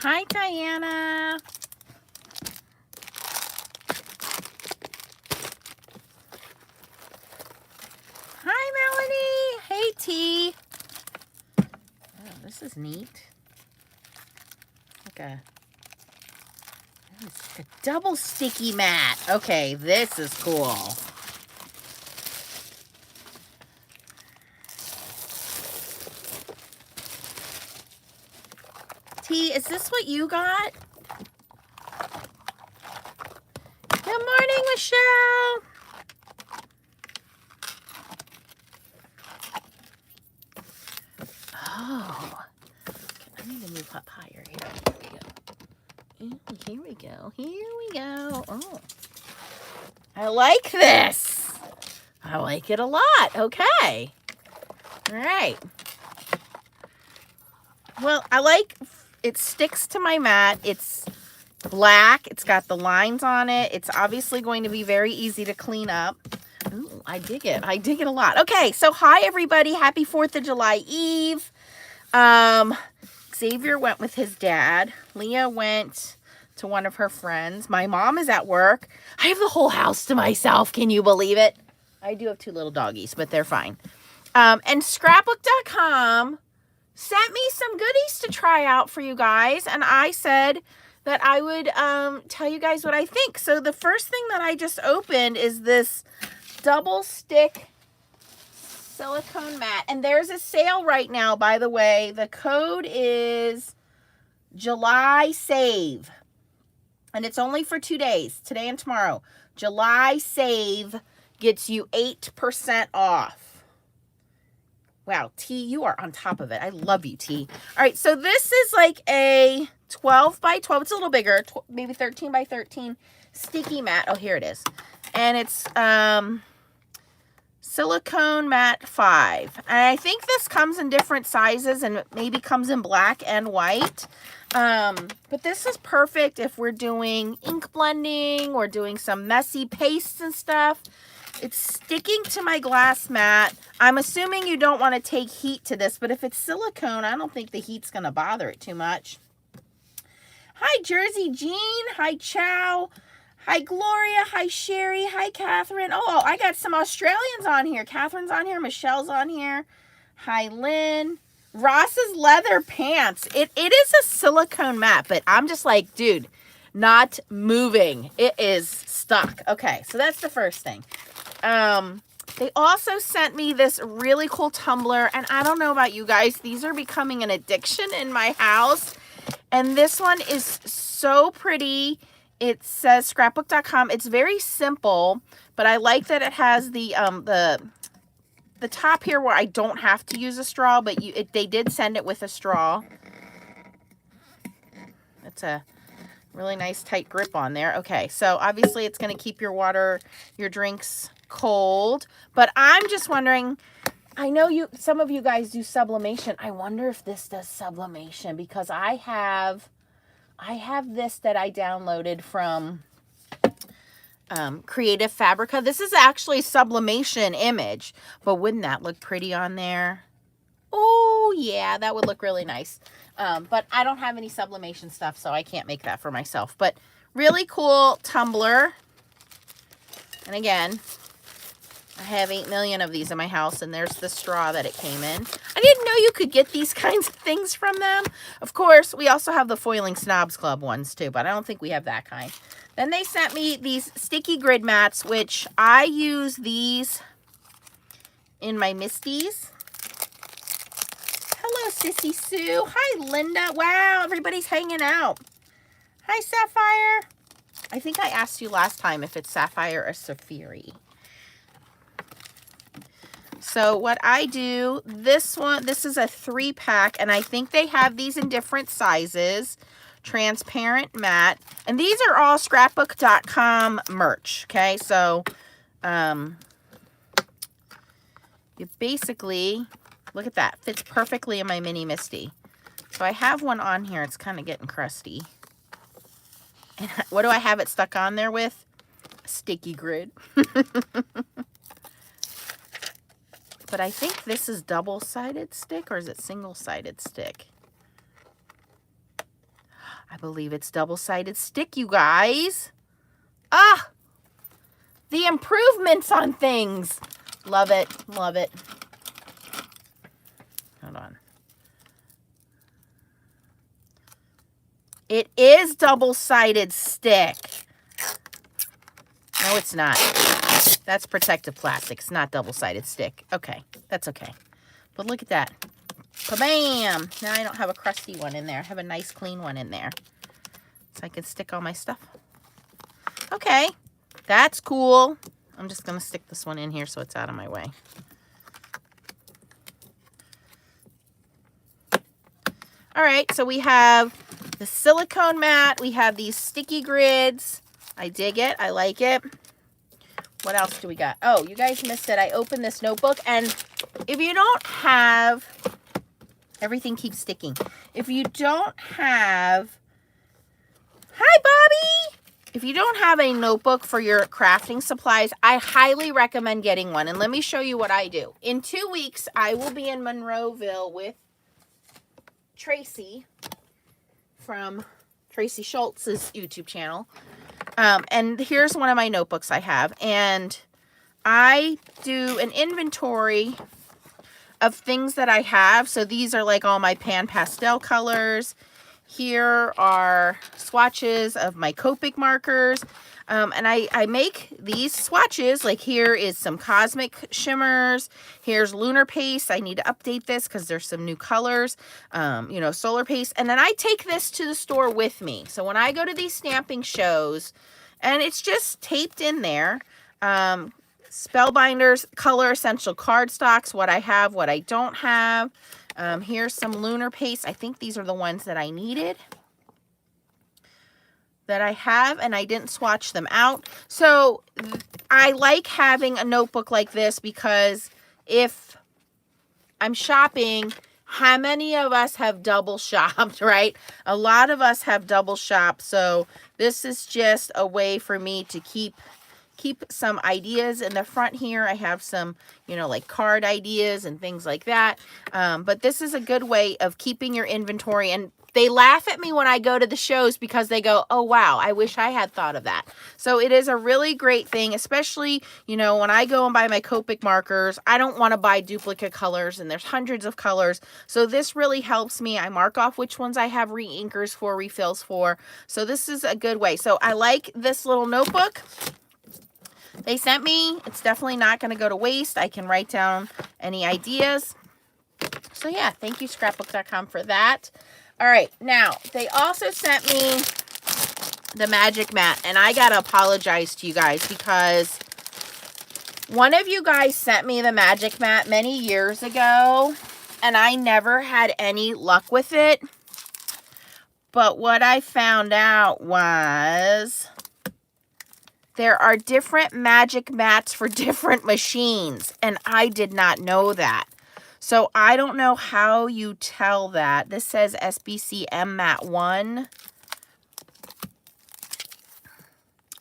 Hi, Diana. Hi, Melanie. Hey, T. Oh, this is neat. It's like a double sticky mat. Okay, this is cool. T, is this what you got? Good morning, Michelle. Oh, I need to move up higher here. Here we go. Here we go. Oh, I like this. I like it a lot. Okay. All right. Well, I like it sticks to my mat. It's black. It's got the lines on it. It's obviously going to be very easy to clean up. Ooh, I dig it. I dig it a lot. Okay, so hi everybody. Happy 4th of July Eve. Xavier went with his dad. Leah went to one of her friends. My mom is at work. I have the whole house to myself. Can you believe it? I do have 2 little doggies, but they're fine. And Scrapbook.com sent me some goodies to try out for you guys. And I said that I would tell you guys what I think. So the first thing that I just opened is this double stick silicone mat. And there's a sale right now, by the way. The code is July Save. And it's only for 2 days, today and tomorrow. July Save gets you 8% off. Wow, T, you are on top of it. I love you, T. All right, so this is like a 12 by 12. It's a little bigger, maybe 13 by 13 sticky mat. Oh, here it is. And it's silicone mat 5. And I think this comes in different sizes and maybe comes in black and white. But this is perfect if we're doing ink blending or doing some messy pastes and stuff. It's sticking to my glass mat. I'm assuming you don't want to take heat to this, but if it's silicone, I don't think the heat's going to bother it too much. Hi, Jersey Jean. Hi, Chow. Hi, Gloria. Hi, Sherry. Hi, Catherine. Oh, I got some Australians on here. Catherine's on here. Michelle's on here. Hi, Lynn. Ross's leather pants. It is a silicone mat, but I'm just like, dude, not moving. It is stuck. Okay, so that's the first thing. They also sent me this really cool tumbler, and I don't know about you guys, these are becoming an addiction in my house. And this one is so pretty. It says scrapbook.com. It's very simple, but I like that it has the top here where I don't have to use a straw, but they did send it with a straw. It's a really nice tight grip on there. Okay, so obviously it's going to keep your water, your drinks cold, but I'm just wondering, I know some of you guys do sublimation. I wonder if this does sublimation, because I have this that I downloaded from Creative Fabrica. This is actually sublimation image, but wouldn't that look pretty on there? Oh yeah, that would look really nice. But I don't have any sublimation stuff, so I can't make that for myself. But really cool tumbler. And again, I have 8 million of these in my house, and there's the straw that it came in. I didn't know you could get these kinds of things from them. Of course, we also have the Foiling Snobs Club ones too, but I don't think we have that kind. Then they sent me these sticky grid mats, which I use these in my Misties. Hello, Sissy Sue. Hi, Linda. Wow, everybody's hanging out. Hi, Sapphire. I think I asked you last time if it's Sapphire or Saphiri. So what I do, this is a 3-pack, and I think they have these in different sizes. Transparent matte. And these are all scrapbook.com merch, okay? So you basically, look at that, fits perfectly in my mini Misty. So I have one on here. It's kind of getting crusty. And what do I have it stuck on there with? A sticky grid. But I think this is double-sided stick, or is it single-sided stick? I believe it's double-sided stick, you guys. Ah, the improvements on things. Love it, love it. Hold on. It is double-sided stick. No, it's not. That's protective plastic. It's not double-sided stick. Okay, that's okay. But look at that. Ba-bam! Now I don't have a crusty one in there. I have a nice clean one in there. So I can stick all my stuff. Okay, that's cool. I'm just going to stick this one in here so it's out of my way. All right, so we have the silicone mat. We have these sticky grids. I dig it. I like it. What else do we got? Oh, you guys missed it. I opened this notebook, and if you don't have, everything keeps sticking. If you don't have, hi, Bobby. If you don't have a notebook for your crafting supplies, I highly recommend getting one. And let me show you what I do. In 2 weeks, I will be in Monroeville with Tracy from Tracy Schultz's YouTube channel. And here's one of my notebooks I have. And I do an inventory of things that I have. So these are like all my pan pastel colors. Here are swatches of my Copic markers. And I make these swatches, like here is some Cosmic Shimmers. Here's Lunar Paste. I need to update this because there's some new colors, you know, Solar Paste. And then I take this to the store with me. So when I go to these stamping shows, and it's just taped in there, Spellbinders, Color Essential cardstocks, what I have, what I don't have. Here's some Lunar Paste. I think these are the ones that I needed, that I have, and I didn't swatch them out. So I like having a notebook like this because if I'm shopping, how many of us have double shopped, right? A lot of us have double shopped. So this is just a way for me to keep some ideas in the front here. I have some, you know, like card ideas and things like that. But this is a good way of keeping your inventory. And they laugh at me when I go to the shows because they go, oh, wow, I wish I had thought of that. So it is a really great thing, especially, you know, when I go and buy my Copic markers, I don't want to buy duplicate colors, and there's hundreds of colors. So this really helps me. I mark off which ones I have re-inkers for, refills for. So this is a good way. So I like this little notebook they sent me. It's definitely not going to go to waste. I can write down any ideas. So yeah, thank you scrapbook.com for that. All right, now they also sent me the magic mat, and I got to apologize to you guys because one of you guys sent me the magic mat many years ago, and I never had any luck with it. But what I found out was there are different magic mats for different machines, and I did not know that. So I don't know how you tell that. This says SBC M Mat 1.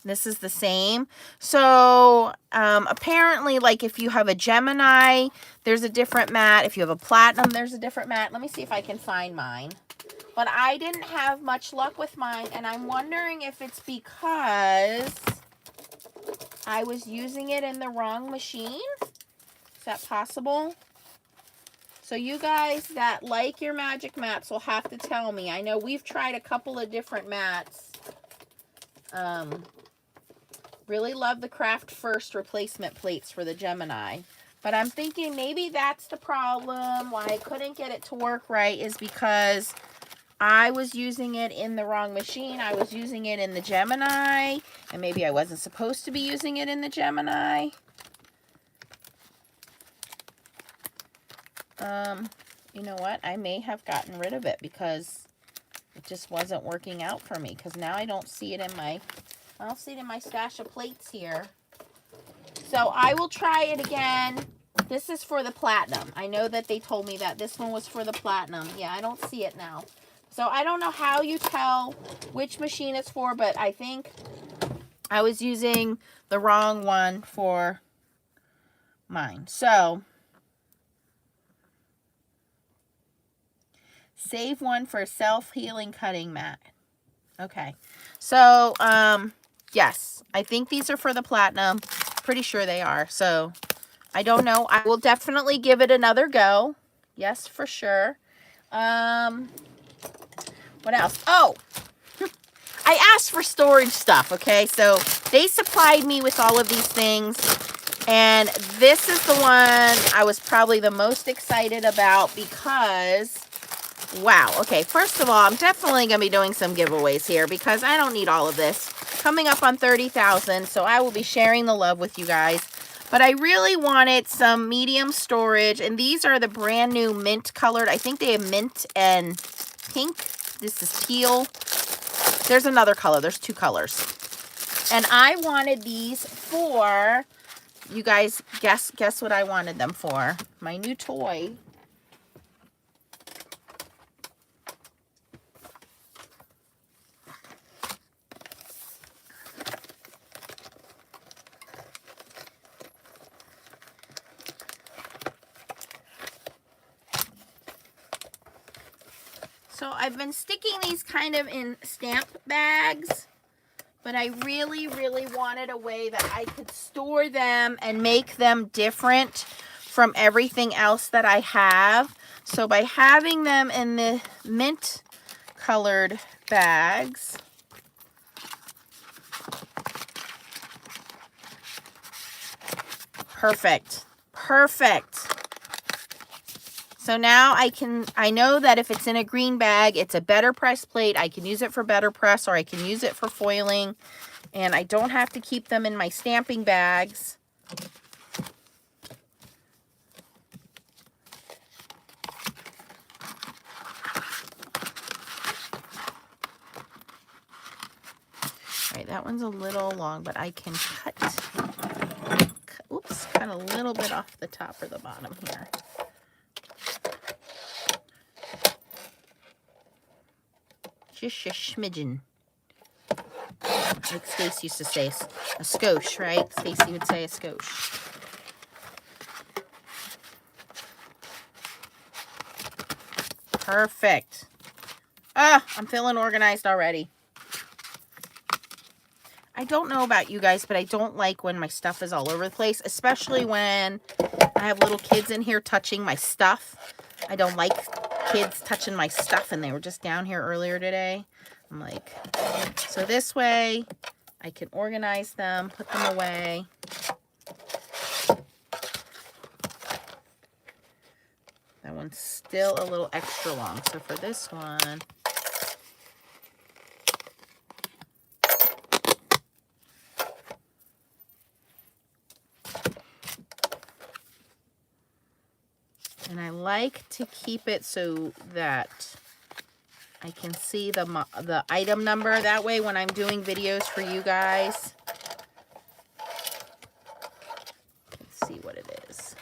This is the same. So apparently, like if you have a Gemini, there's a different mat. If you have a Platinum, there's a different mat. Let me see if I can find mine. But I didn't have much luck with mine, and I'm wondering if it's because I was using it in the wrong machine. Is that possible? So you guys that like your magic mats will have to tell me. I know we've tried a couple of different mats. Really love the Craft First replacement plates for the Gemini. But I'm thinking maybe that's the problem. Why I couldn't get it to work right is because I was using it in the wrong machine. I was using it in the Gemini. And maybe I wasn't supposed to be using it in the Gemini. You know what? I may have gotten rid of it because it just wasn't working out for me. Because now I don't see it in my stash of plates here. So I will try it again. This is for the Platinum. I know that they told me that this one was for the Platinum. Yeah, I don't see it now. So I don't know how you tell which machine it's for, but I think I was using the wrong one for mine. So save one for self-healing cutting mat. Okay. So, yes, I think these are for the platinum. Pretty sure they are. So, I don't know. I will definitely give it another go. Yes, for sure. What else? Oh, I asked for storage stuff, okay? So, they supplied me with all of these things. And this is the one I was probably the most excited about because, wow. Okay, first of all, I'm definitely going to be doing some giveaways here because I don't need all of this. Coming up on 30,000, so I will be sharing the love with you guys. But I really wanted some medium storage, and these are the brand new mint colored. I think they have mint and pink. This is teal. There's another color. There's two colors. And I wanted these for, you guys guess what I wanted them for. My new toy. So I've been sticking these kind of in stamp bags, but I really, really wanted a way that I could store them and make them different from everything else that I have. So by having them in the mint colored bags, perfect, perfect. So now I know that if it's in a green bag, it's a Betterpress plate. I can use it for Betterpress or I can use it for foiling. And I don't have to keep them in my stamping bags. All right, that one's a little long, but I can cut a little bit off the top or the bottom here. Just a smidgen. Like Stacy used to say, a skosh, right? Stacy would say a skosh. Perfect. Ah, I'm feeling organized already. I don't know about you guys, but I don't like when my stuff is all over the place, especially when I have little kids in here touching my stuff. I don't like kids touching my stuff, and they were just down here earlier today. I'm like, so this way I can organize them, put them away. That one's still a little extra long. So for this one, and I like to keep it so that I can see the item number. That way when I'm doing videos for you guys, let's see what it is.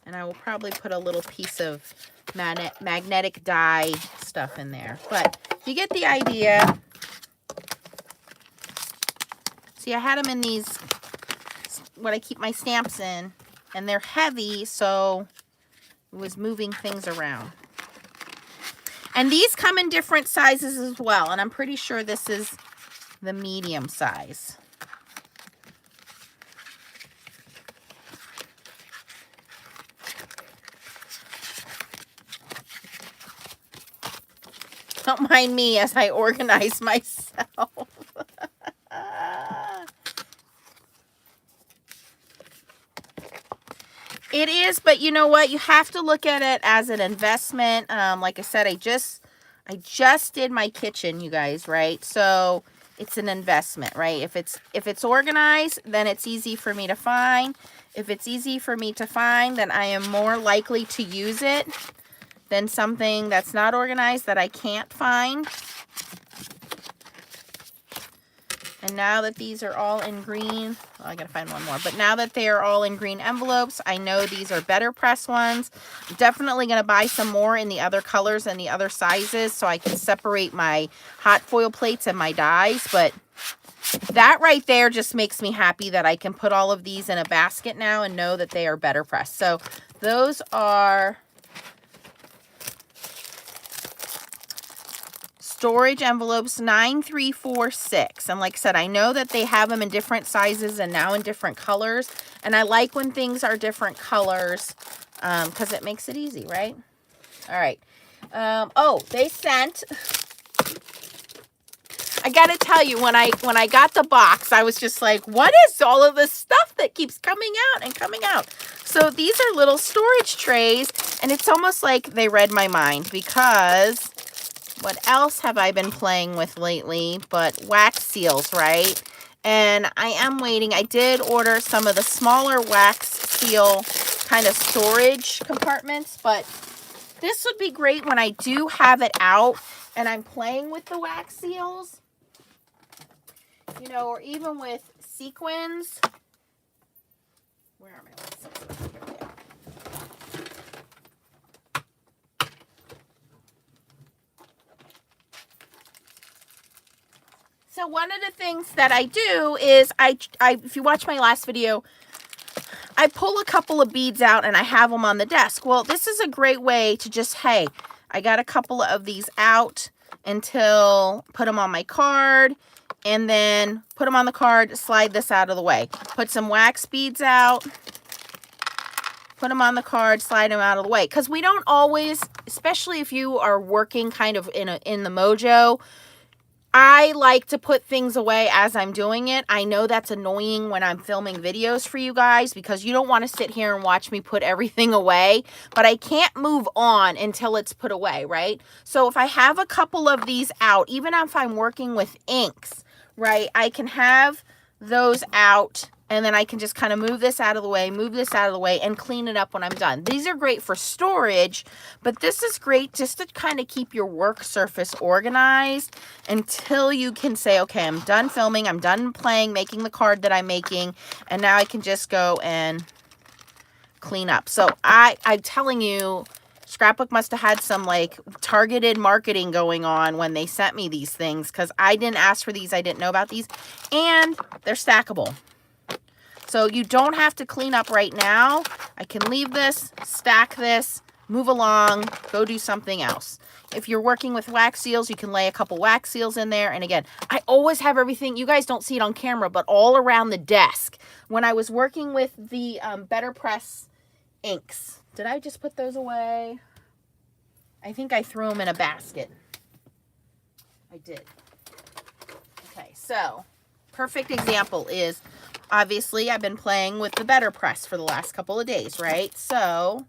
And I will probably put a little piece of magnetic dye stuff in there. But you get the idea. See, I had them in these, what I keep my stamps in. And they're heavy, so it was moving things around. And these come in different sizes as well. And I'm pretty sure this is the medium size. Don't mind me as I organize myself. It is, but you know what? You have to look at it as an investment. Like I said, I just did my kitchen, you guys, right? So it's an investment, right? If it's organized, then it's easy for me to find. If it's easy for me to find, then I am more likely to use it than something that's not organized that I can't find. And now that these are all in green, well, I gotta find one more. But now that they are all in green envelopes, I know these are Betterpress ones. I'm definitely gonna buy some more in the other colors and the other sizes so I can separate my hot foil plates and my dies. But that right there just makes me happy that I can put all of these in a basket now and know that they are Betterpress. So those are storage envelopes 9346. And like I said, I know that they have them in different sizes and now in different colors. And I like when things are different colors because it makes it easy, right? All right. Oh, they sent... I gotta tell you, when I got the box, I was just like, what is all of this stuff that keeps coming out and coming out? So these are little storage trays, and it's almost like they read my mind, because what else have I been playing with lately but wax seals, right? And I am waiting. I did order some of the smaller wax seal kind of storage compartments, but this would be great when I do have it out and I'm playing with the wax seals. You know, or even with sequins. Where are my wax seals? Here we go. So one of the things that I do is I if you watch my last video, I pull a couple of beads out and I have them on the desk. Well, this is a great way to just, hey, I got a couple of these out until put them on my card. And then put them on the card, slide this out of the way. Put some wax beads out, put them on the card, slide them out of the way. Because we don't always, especially if you are working kind of in the mojo, I like to put things away as I'm doing it. I know that's annoying when I'm filming videos for you guys because you don't want to sit here and watch me put everything away. But I can't move on until it's put away, right? So if I have a couple of these out, even if I'm working with inks, right, I can have those out and then I can just kind of move this out of the way, move this out of the way, and clean it up when I'm done. These are great for storage, but this is great just to kind of keep your work surface organized until you can say, okay, I'm done filming, I'm done playing, making the card that I'm making, and now I can just go and clean up. So I'm telling you, Scrapbook must have had some like targeted marketing going on when they sent me these things, because I didn't ask for these. I didn't know about these, and they're stackable. So you don't have to clean up right now. I can leave this, stack this, move along, go do something else. If you're working with wax seals, you can lay a couple wax seals in there. And again, I always have everything. You guys don't see it on camera, but all around the desk. When I was working with the Betterpress inks, did I just put those away? I think I threw them in a basket. I did. Okay, so perfect example is, obviously, I've been playing with the Betterpress for the last couple of days, right? So,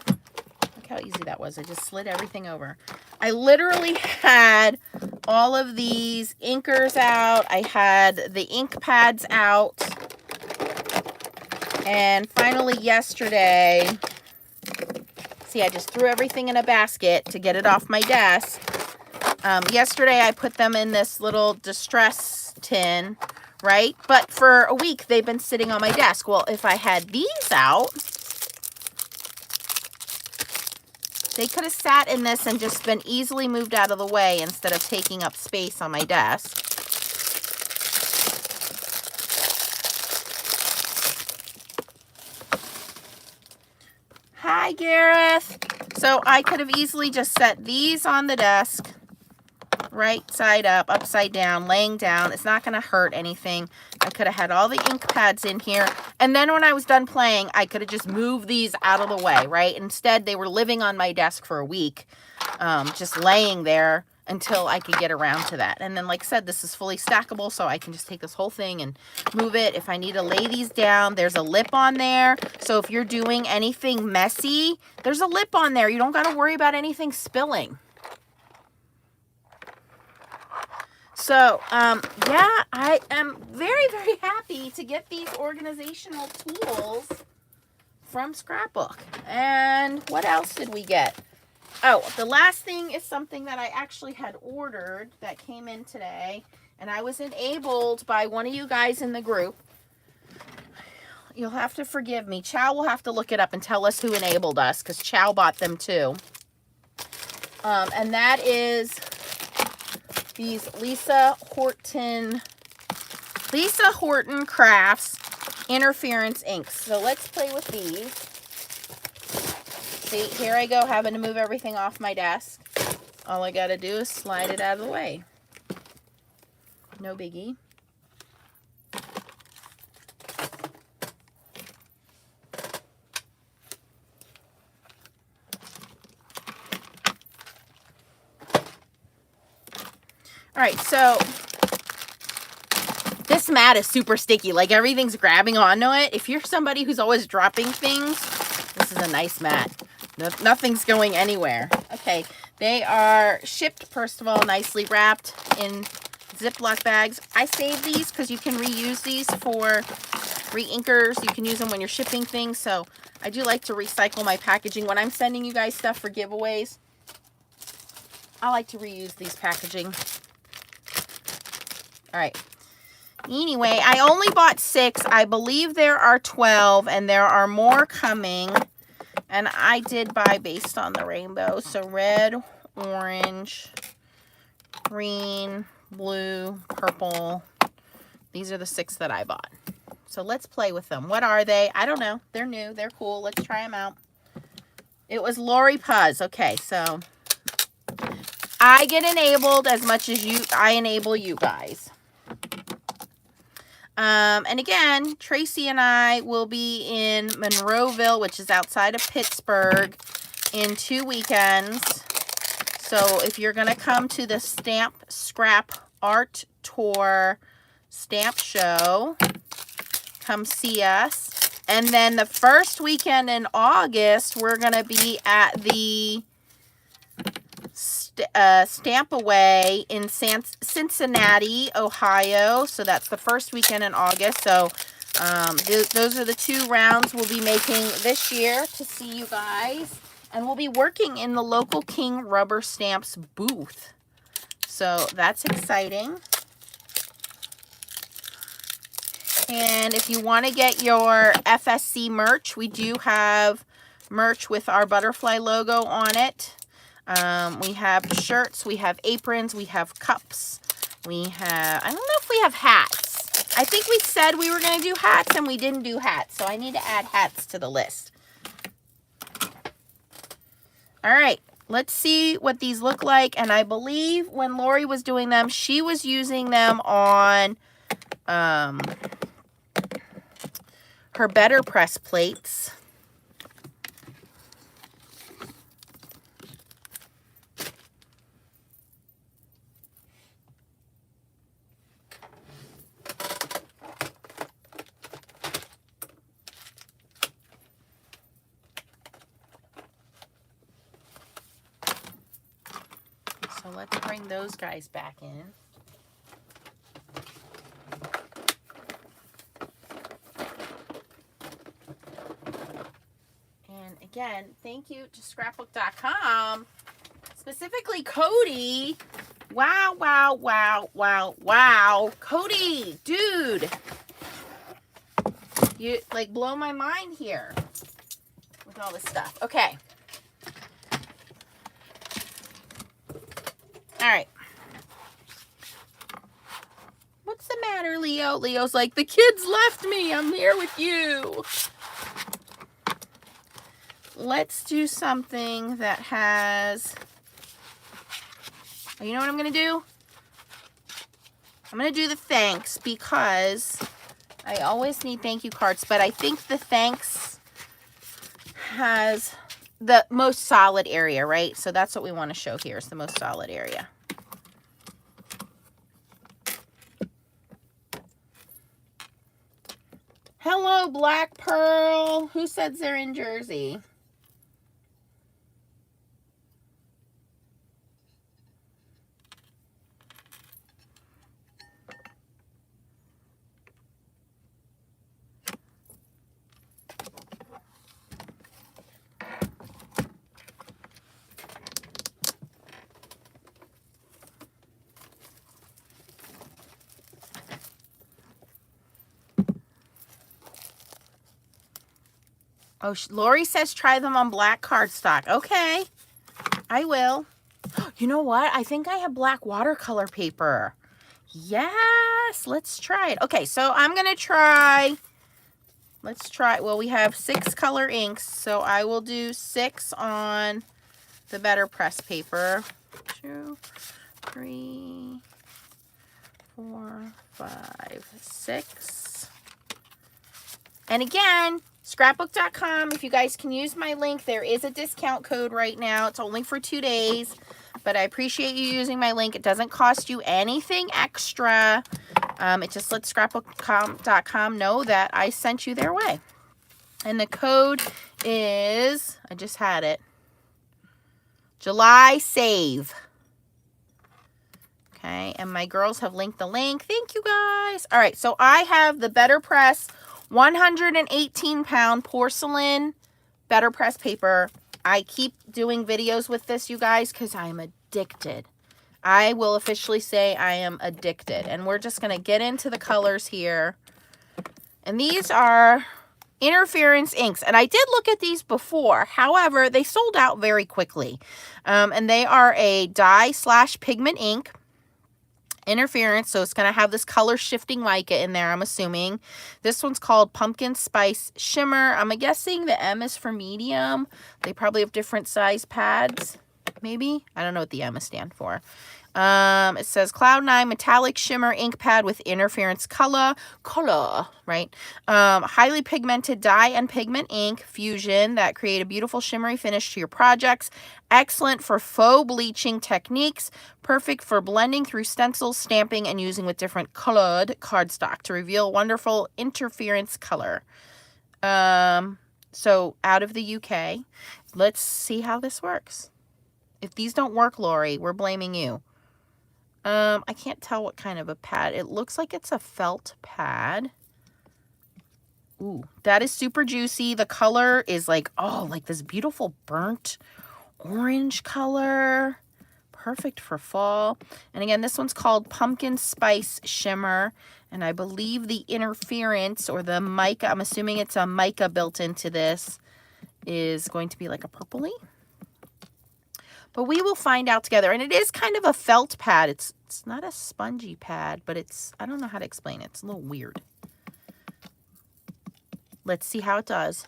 look how easy that was. I just slid everything over. I literally had all of these inkers out. I had the ink pads out. And finally yesterday, see, I just threw everything in a basket to get it off my desk. Yesterday, I put them in this little distress tin, right? But for a week, they've been sitting on my desk. Well, if I had these out, they could have sat in this and just been easily moved out of the way instead of taking up space on my desk. Hi, Gareth. So I could have easily just set these on the desk, right side up, upside down, laying down. It's not going to hurt anything. I could have had all the ink pads in here. And then when I was done playing, I could have just moved these out of the way, right? Instead, they were living on my desk for a week, just laying there until I could get around to that. And then, like I said, this is fully stackable, so I can just take this whole thing and move it. If I need to lay these down, there's a lip on there. So if you're doing anything messy, there's a lip on there. You don't got to worry about anything spilling. So, yeah, I am very, very happy to get these organizational tools from Scrapbook. And what else did we get? Oh, the last thing is something that I actually had ordered that came in today, and I was enabled by one of you guys in the group. You'll have to forgive me. Chow will have to look it up and tell us who enabled us, because Chow bought them too. And that is these Lisa Horton Crafts Interference inks. So let's play with these. See, here I go having to move everything off my desk. All I got to do is slide it out of the way. No biggie. All right, so this mat is super sticky. Like everything's grabbing onto it. If you're somebody who's always dropping things, this is a nice mat. Nothing's going anywhere. Okay, they are shipped, first of all, nicely wrapped in Ziploc bags. I save these because you can reuse these for re-inkers. You can use them when you're shipping things. So I do like to recycle my packaging. When I'm sending you guys stuff for giveaways, I like to reuse these packaging. All right. Anyway, I only bought 6. I believe there are 12, and there are more coming. And I did buy based on the rainbow. So red, orange, green, blue, purple. These are the 6 that I bought. So let's play with them. What are they? I don't know. They're new. They're cool. Let's try them out. It was Lori Puz. Okay, so I get enabled as much as I enable you guys. And again, Tracy and I will be in Monroeville, which is outside of Pittsburgh, in 2 weekends. So if you're going to come to the Stamp Scrap Art Tour Stamp Show, come see us. And then the first weekend in August, we're going to be at the Stamp Away in Cincinnati, Ohio. So that's the first weekend in August. So those are the 2 rounds we'll be making this year to see you guys. And we'll be working in the local King Rubber Stamps booth. So that's exciting. And if you want to get your FSC merch, we do have merch with our butterfly logo on it. We have shirts, we have aprons, we have cups, we have, I don't know if we have hats. I think we said we were going to do hats and we didn't do hats. So I need to add hats to the list. All right, let's see what these look like. And I believe when Lori was doing them, she was using them on her Betterpress plates. So let's bring those guys back in. And again, thank you to scrapbook.com, specifically Cody. Wow, wow, wow, wow, wow. Cody, dude. You like blow my mind here with all this stuff. Okay. All right. What's the matter, Leo? Leo's like, the kids left me. I'm here with you. Let's do something that has... You know what I'm going to do? I'm going to do the thanks because I always need thank you cards. But I think the thanks has the most solid area, right? So that's what we want to show here is the most solid area. Hello, Black Pearl. Who says they're in Jersey? Oh, Lori says try them on black cardstock. Okay, I will. You know what? I think I have black watercolor paper. Yes, let's try it. Okay, so I'm going to try let's try, well, we have 6 color inks, so I will do 6 on the Betterpress paper. 2, 3, 4, 5, 6. And again, scrapbook.com, if you guys can use my link, there is a discount code right now. It's only for 2 days, but I appreciate you using my link. It doesn't cost you anything extra. It just lets scrapbook.com know that I sent you their way. And the code is, I just had it, July Save. Okay, and my girls have linked the link. Thank you guys. All right, so I have the Betterpress 118-pound porcelain Betterpress paper. I keep doing videos with this, you guys, because I'm addicted. I will officially say I am addicted. And we're just going to get into the colors here. And these are Interference inks. And I did look at these before. However, they sold out very quickly. And they are a dye/pigment ink. Interference, so it's going to have this color shifting mica in there, I'm assuming. This one's called Pumpkin Spice Shimmer. I'm guessing the M is for medium. They probably have different size pads, maybe. I don't know what the M is stand for. It says Cloud 9 Metallic Shimmer Ink Pad with Interference Color, right? Highly pigmented dye and pigment ink fusion that create a beautiful shimmery finish to your projects. Excellent for faux bleaching techniques. Perfect for blending through stencils, stamping, and using with different colored cardstock to reveal wonderful interference color. So out of the UK, let's see how this works. If these don't work, Lori, we're blaming you. I can't tell what kind of a pad. It looks like it's a felt pad. Ooh, that is super juicy. The color is like, oh, like this beautiful burnt orange color. Perfect for fall. And again, this one's called Pumpkin Spice Shimmer. And I believe the interference or the mica, I'm assuming it's a mica built into this, is going to be like a purpley. But we will find out together. And it is kind of a felt pad. It's not a spongy pad, but it's, I don't know how to explain it. It's a little weird. Let's see how it does.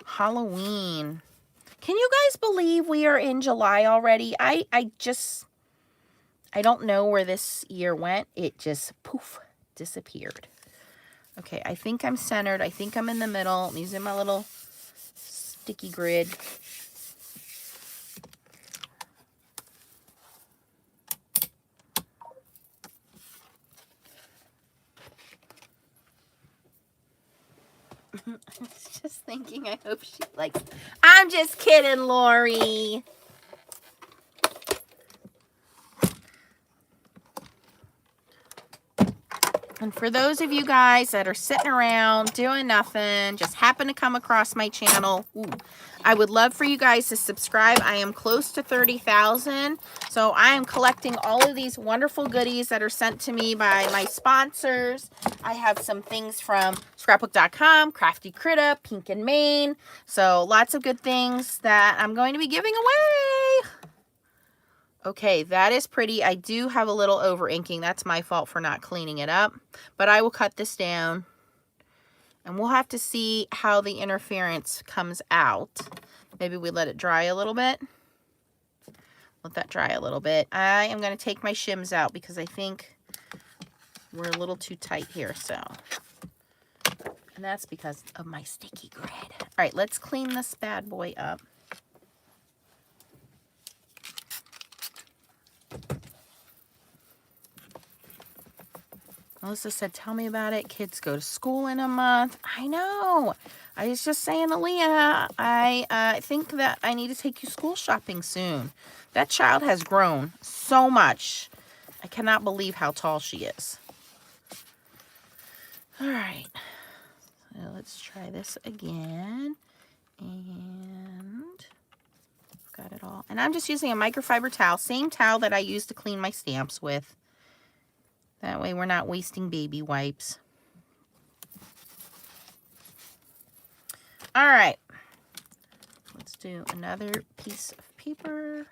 Halloween. Can you guys believe we are in July already? I don't know where this year went. It just, poof, disappeared. Okay, I think I'm centered. I think I'm in the middle. I'm using my little sticky grid. I was just thinking, I hope she likes. I'm just kidding, Lori. And for those of you guys that are sitting around doing nothing, just happen to come across my channel, ooh, I would love for you guys to subscribe. I am close to 30,000. So I am collecting all of these wonderful goodies that are sent to me by my sponsors. I have some things from Scrapbook.com, Crafty Critta, Pink and Maine. So lots of good things that I'm going to be giving away. Okay, that is pretty. I do have a little over inking. That's my fault for not cleaning it up. But I will cut this down. And we'll have to see how the interference comes out. Maybe we let it dry a little bit. Let that dry a little bit. I am going to take my shims out because I think we're a little too tight here. So, and that's because of my sticky grid. All right, let's clean this bad boy up. Melissa said, tell me about it. Kids go to school in a month. I know. I was just saying, Aaliyah, I think that I need to take you school shopping soon. That child has grown so much. I cannot believe how tall she is. All right. So let's try this again. And I've got it all. And I'm just using a microfiber towel. Same towel that I use to clean my stamps with. That way we're not wasting baby wipes. All right. Let's do another piece of paper.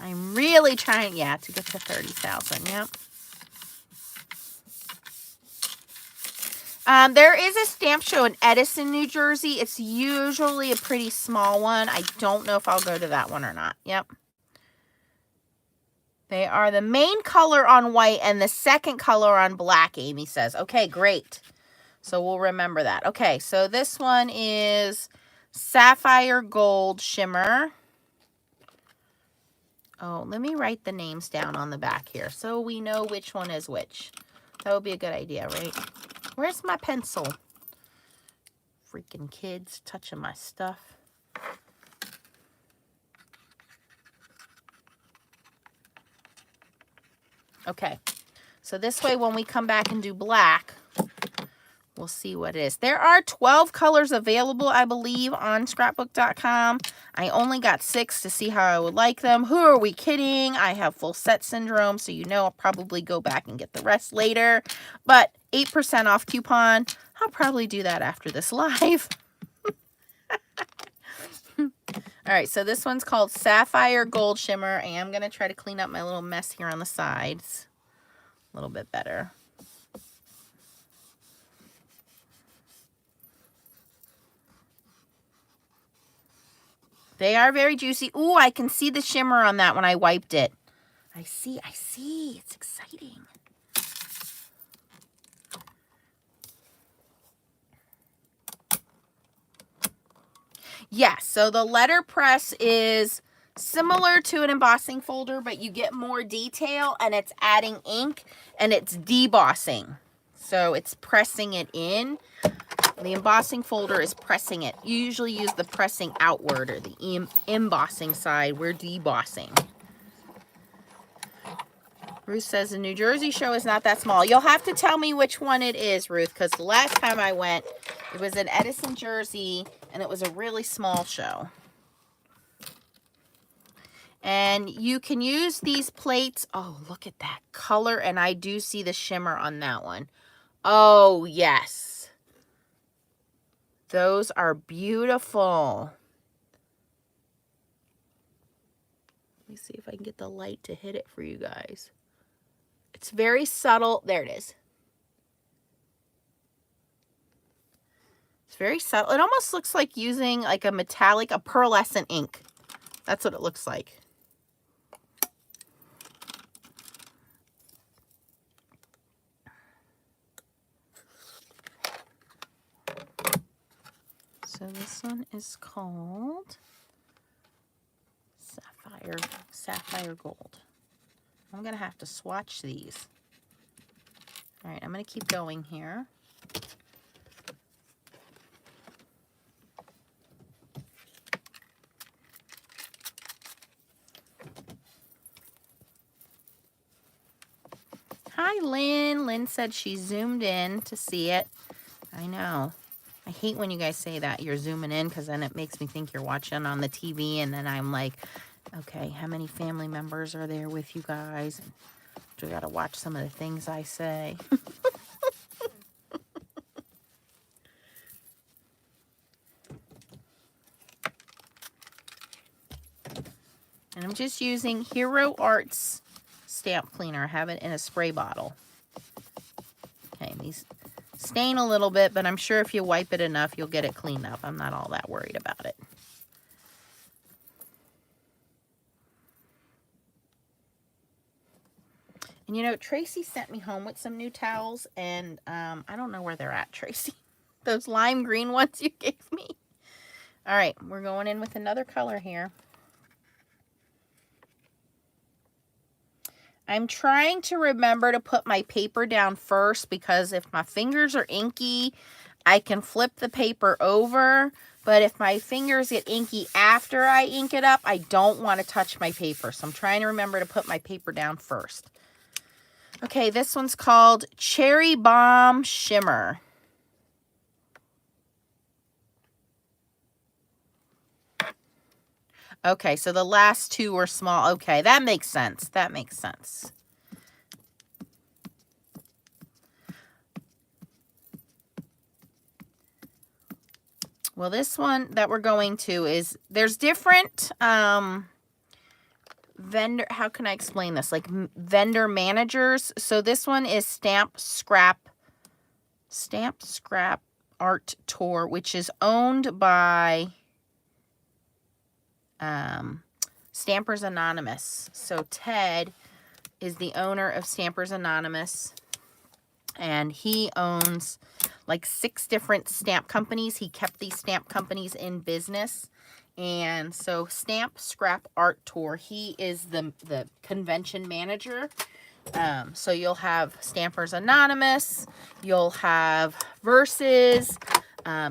I'm really trying, yeah, to get to 30,000. Yep. There is a stamp show in Edison, New Jersey. It's usually a pretty small one. I don't know if I'll go to that one or not. Yep. They are the main color on white and the second color on black, Amy says. Okay, great. So we'll remember that. Okay, so this one is Sapphire Gold Shimmer. Oh, let me write the names down on the back here so we know which one is which. That would be a good idea, right? Where's my pencil? Freaking kids touching my stuff. Okay, so this way when we come back and do black, we'll see what it is. There are 12 colors available, I believe, on scrapbook.com. I only got 6 to see how I would like them. Who are we kidding? I have full set syndrome, so you know I'll probably go back and get the rest later. But 8% off coupon. I'll probably do that after this live. All right, so this one's called Sapphire Gold Shimmer, and I'm going to try to clean up my little mess here on the sides a little bit better. They are very juicy. Ooh, I can see the shimmer on that when I wiped it. I see. It's exciting. Yes, so the letterpress is similar to an embossing folder, but you get more detail and it's adding ink and it's debossing. So it's pressing it in. The embossing folder is pressing it. You usually use the pressing outward or the embossing side. We're debossing. Ruth says the New Jersey show is not that small. You'll have to tell me which one it is, Ruth, because the last time I went, it was in Edison, Jersey, and it was a really small show. And you can use these plates. Oh, look at that color, and I do see the shimmer on that one. Oh, yes. Those are beautiful. Let me see if I can get the light to hit it for you guys. It's very subtle. There it is. It's very subtle. It almost looks like using like a metallic, a pearlescent ink. That's what it looks like. So this one is called Sapphire Gold. I'm going to have to swatch these. All right, I'm going to keep going here. Hi, Lynn. Lynn said she zoomed in to see it. I know. I hate when you guys say that. You're zooming in because then it makes me think you're watching on the TV. And then I'm like, okay, how many family members are there with you guys? Do I got to watch some of the things I say? And I'm just using Hero Arts stamp cleaner. I have it in a spray bottle. Okay, these stain a little bit, but I'm sure if you wipe it enough, you'll get it cleaned up. I'm not all that worried about it. And you know, Tracy sent me home with some new towels, and I don't know where they're at, Tracy. Those lime green ones you gave me. All right, we're going in with another color here. I'm trying to remember to put my paper down first because if my fingers are inky, I can flip the paper over. But if my fingers get inky after I ink it up, I don't want to touch my paper. So I'm trying to remember to put my paper down first. Okay, this one's called Cherry Bomb Shimmer. Okay, so the last two were small. Okay, that makes sense. That makes sense. Well, this one that we're going to is, there's different vendor, how can I explain this? Like vendor managers. So this one is Stamp Scrap Art Tour, which is owned by Stampers Anonymous. So Ted is the owner of Stampers Anonymous, and he owns like 6 different stamp companies. He kept these stamp companies in business. And so Stamp Scrap Art Tour, he is the convention manager. So you'll have Stampers Anonymous, you'll have Versus,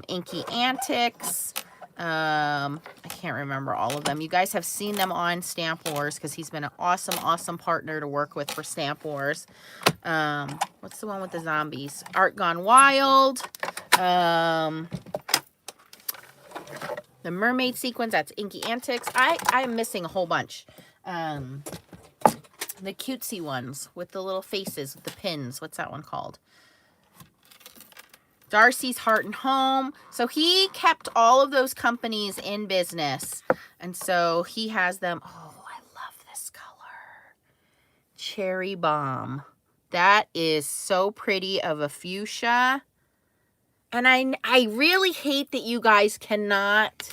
Inky Antics. I can't remember all of them. You guys have seen them on Stamp Wars because he's been an awesome partner to work with for Stamp Wars. What's the one with the zombies? Art Gone Wild. The mermaid sequence, that's Inky Antics. I'm missing a whole bunch. The cutesy ones with the little faces, with the pins. What's that one called? Darcy's Heart and Home. So he kept all of those companies in business. And so he has them. Oh, I love this color. Cherry Bomb. That is so pretty of a fuchsia. And I really hate that you guys cannot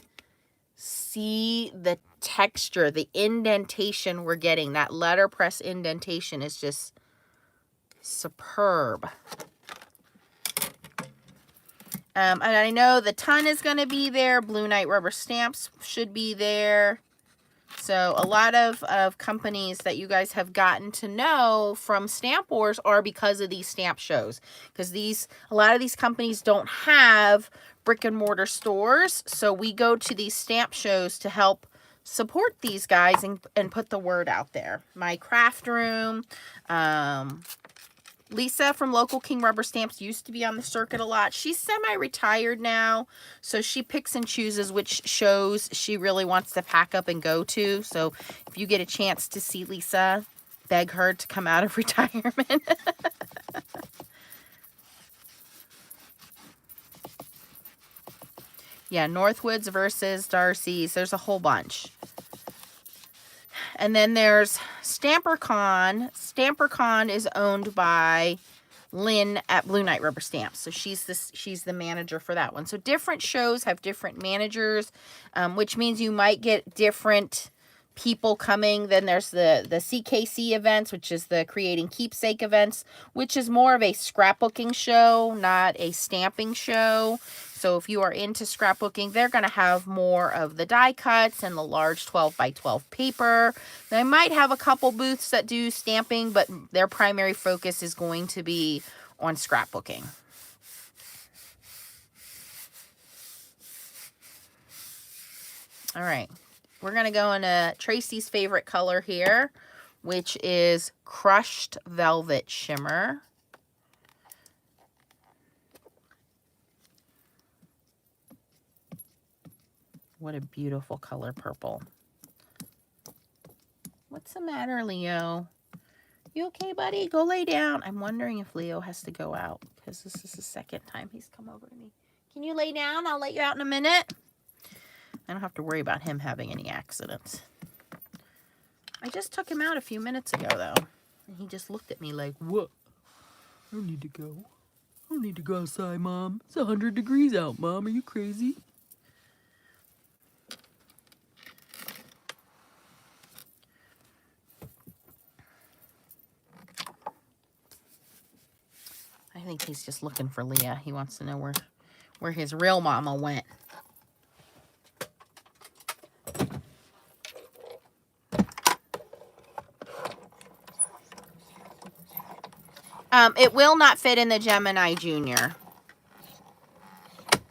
see the texture, the indentation we're getting. That letterpress indentation is just superb. And I know the ton is going to be there. Blue Knight rubber stamps should be there. So a lot of companies that you guys have gotten to know from Stamp Wars are because of these stamp shows. Because a lot of these companies don't have brick and mortar stores. So we go to these stamp shows to help support these guys and put the word out there. My craft room, Lisa from Local King Rubber Stamps used to be on the circuit a lot. She's semi-retired now, so she picks and chooses which shows she really wants to pack up and go to. So if you get a chance to see Lisa, beg her to come out of retirement. Yeah, Northwoods versus Darcy's. There's a whole bunch. And then there's StamperCon. StamperCon is owned by Lynn at Blue Knight Rubber Stamps. So she's the manager for that one. So different shows have different managers, which means you might get different people coming. Then there's the CKC events, which is the Creating Keepsake events, which is more of a scrapbooking show, not a stamping show. So if you are into scrapbooking, they're going to have more of the die cuts and the large 12 by 12 paper. They might have a couple booths that do stamping, but their primary focus is going to be on scrapbooking. All right. We're going to go into Tracy's favorite color here, which is Crushed Velvet Shimmer. What a beautiful color purple. What's the matter, Leo? You okay, buddy? Go lay down. I'm wondering if Leo has to go out because this is the second time he's come over to me. Can you lay down? I'll let you out in a minute. I don't have to worry about him having any accidents. I just took him out a few minutes ago, though. And he just looked at me like, what? I don't need to go. I don't need to go outside, Mom. It's 100 degrees out, Mom. Are you crazy? I think he's just looking for Leah. He wants to know where his real mama went. It will not fit in the Gemini Junior.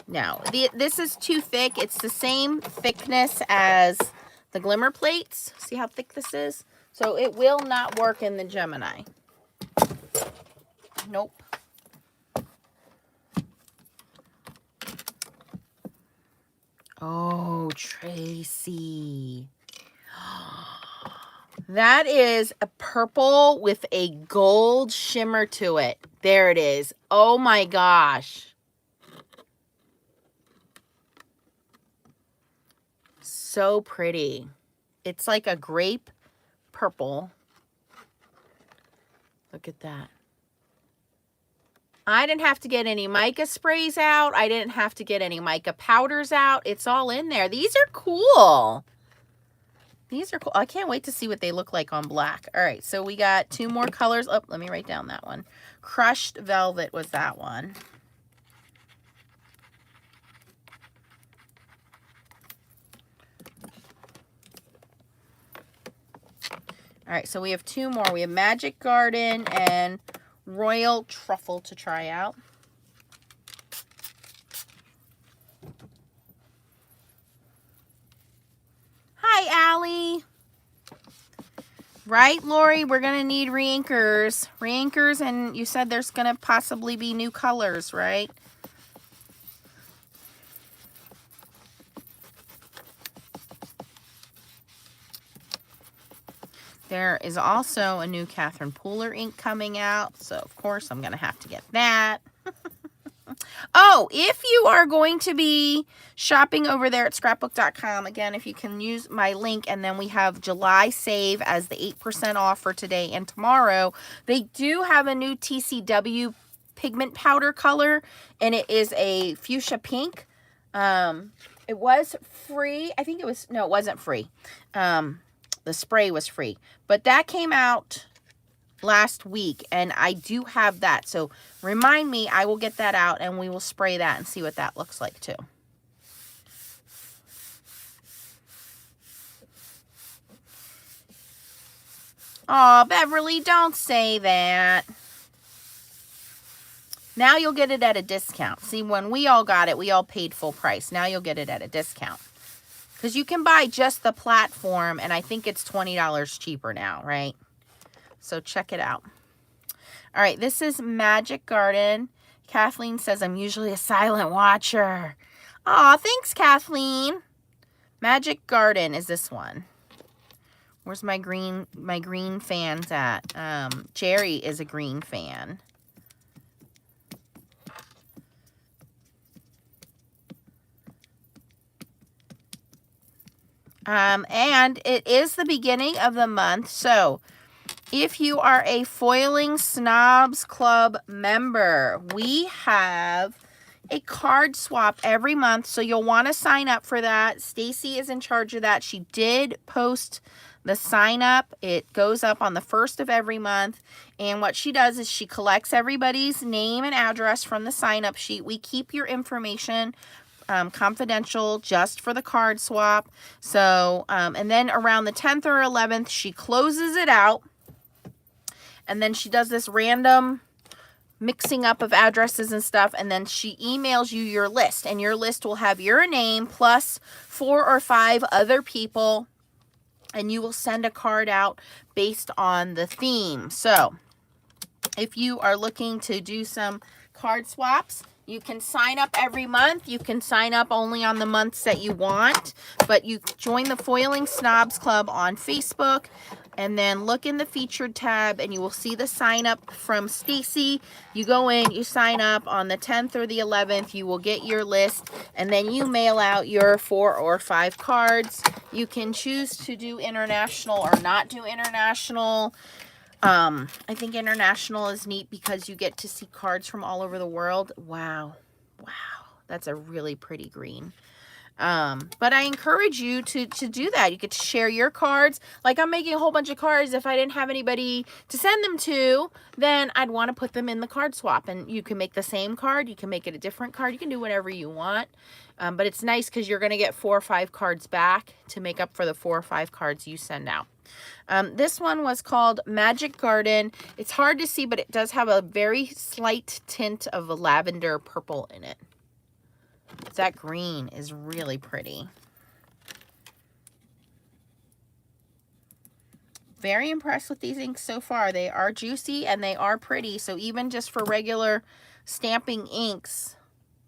No, this is too thick. It's the same thickness as the Glimmer plates. See how thick this is? So it will not work in the Gemini. Nope. Oh, Tracy. That is a purple with a gold shimmer to it. There it is. Oh my gosh. So pretty. It's like a grape purple. Look at that. I didn't have to get any mica sprays out. I didn't have to get any mica powders out. It's all in there. These are cool. These are cool. I can't wait to see what they look like on black. All right, so we got 2 more colors. Oh, let me write down that one. Crushed Velvet was that one. All right, so we have 2 more. We have Magic Garden and Royal Truffle to try out. Hi, Allie. Right, Lori? We're going to need reinkers. Reinkers, and you said there's going to possibly be new colors, right? There is also a new Catherine Pooler ink coming out, so of course I'm going to have to get that. Oh, if you are going to be shopping over there at scrapbook.com, again, if you can use my link, and then we have July save as the 8% off for today and tomorrow. They do have a new TCW pigment powder color, and it is a fuchsia pink. It was free. I think it was, no, it wasn't free. The spray was free, but that came out last week, and I do have that, so remind me. I will get that out and we will spray that and see what that looks like too. Oh, Beverly, don't say that. Now you'll get it at a discount. See, when we all got it, we all paid full price. Now you'll get it at a discount. Because you can buy just the platform, and I think it's $20 cheaper now, right? So check it out. All right, this is Magic Garden. Kathleen says, I'm usually a silent watcher. Aw, thanks, Kathleen. Magic Garden is this one. Where's my green fans at? Jerry is a green fan. And it is the beginning of the month, so if you are a Foiling Snobs Club member, we have a card swap every month, so you'll want to sign up for that. Stacy is in charge of that. She did post the sign up. It goes up on the 1st of every month, and what she does is she collects everybody's name and address from the sign up sheet. We keep your information confidential just for the card swap. So, and then around the 10th or 11th, she closes it out. And then she does this random mixing up of addresses and stuff. And then she emails you your list. And your list will have your name plus 4 or 5 other people. And you will send a card out based on the theme. So, if you are looking to do some card swaps, you can sign up every month. You can sign up only on the months that you want. But you join the Foiling Snobs Club on Facebook. And then look in the featured tab and you will see the sign up from Stacy. You go in, you sign up on the 10th or the 11th. You will get your list and then you mail out your 4 or 5 cards. You can choose to do international or not do international. I think international is neat because you get to see cards from all over the world. Wow. Wow. That's a really pretty green. But I encourage you to do that. You get to share your cards. Like I'm making a whole bunch of cards. If I didn't have anybody to send them to, then I'd want to put them in the card swap. And you can make the same card. You can make it a different card. You can do whatever you want. But it's nice because you're going to get 4 or 5 cards back to make up for the 4 or 5 cards you send out. This one was called Magic Garden. It's hard to see, but it does have a very slight tint of a lavender purple in it. That green is really pretty. Very impressed with these inks so far. They are juicy and they are pretty. So even just for regular stamping inks,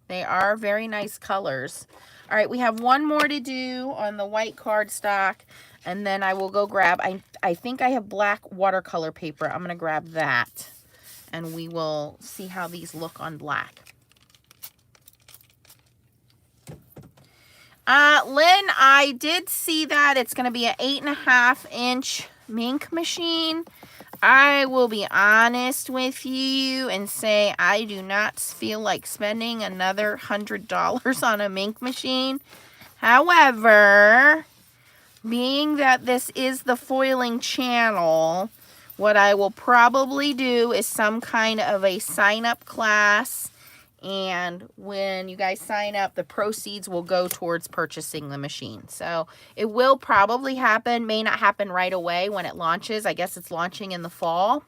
they are very nice colors. All right, we have one more to do on the white cardstock. And then I will go grab, I think I have black watercolor paper. I'm going to grab that. And we will see how these look on black. Lynn, I did see that. It's going to be an 8.5-inch Mink machine, I will be honest with you and say I do not feel like spending another $100 on a mink machine. However, being that this is the foiling channel, what I will probably do is some kind of a sign-up class. And when you guys sign up, the proceeds will go towards purchasing the machine. So it will probably happen, may not happen right away when it launches. I guess it's launching in the fall.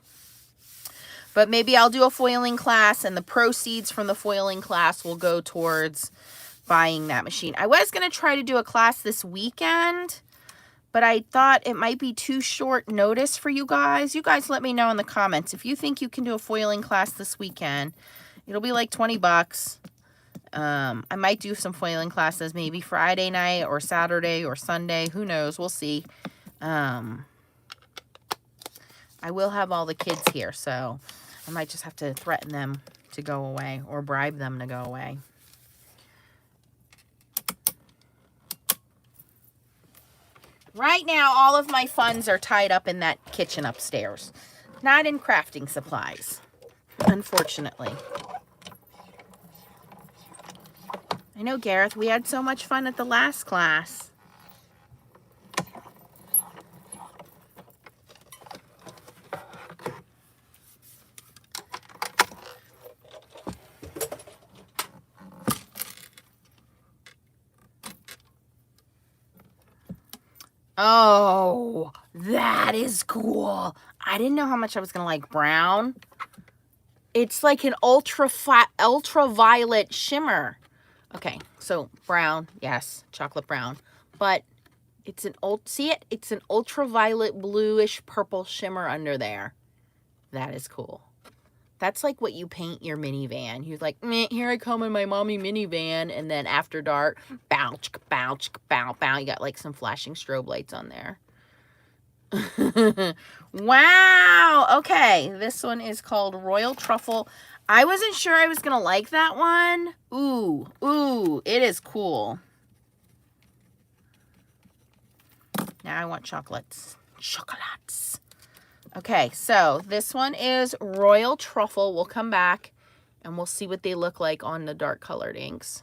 But maybe I'll do a foiling class and the proceeds from the foiling class will go towards buying that machine. I was going to try to do a class this weekend, but I thought it might be too short notice for you guys. You guys let me know in the comments if you think you can do a foiling class this weekend. It'll be like 20 bucks. I might do some foiling classes maybe Friday night or Saturday or Sunday. Who knows? We'll see. I will have all the kids here, so I might just have to threaten them to go away or bribe them to go away. Right now, all of my funds are tied up in that kitchen upstairs. Not in crafting supplies, unfortunately. I know, Gareth, we had so much fun at the last class. Oh, that is cool. I didn't know how much I was going to like brown. It's like an ultraviolet shimmer. Okay, so brown, yes, chocolate brown. But it's an see it? It's an ultraviolet bluish purple shimmer under there. That is cool. That's like what you paint your minivan. You're like, meh, here I come in my mommy minivan, and then after dark, bow, bow, bow, bow. You got like some flashing strobe lights on there. Wow. Okay, this one is called Royal Truffle. I wasn't sure I was going to like that one. Ooh, it is cool. Now I want chocolates. Chocolates. Okay, so this one is Royal Truffle. We'll come back and we'll see what they look like on the dark colored inks.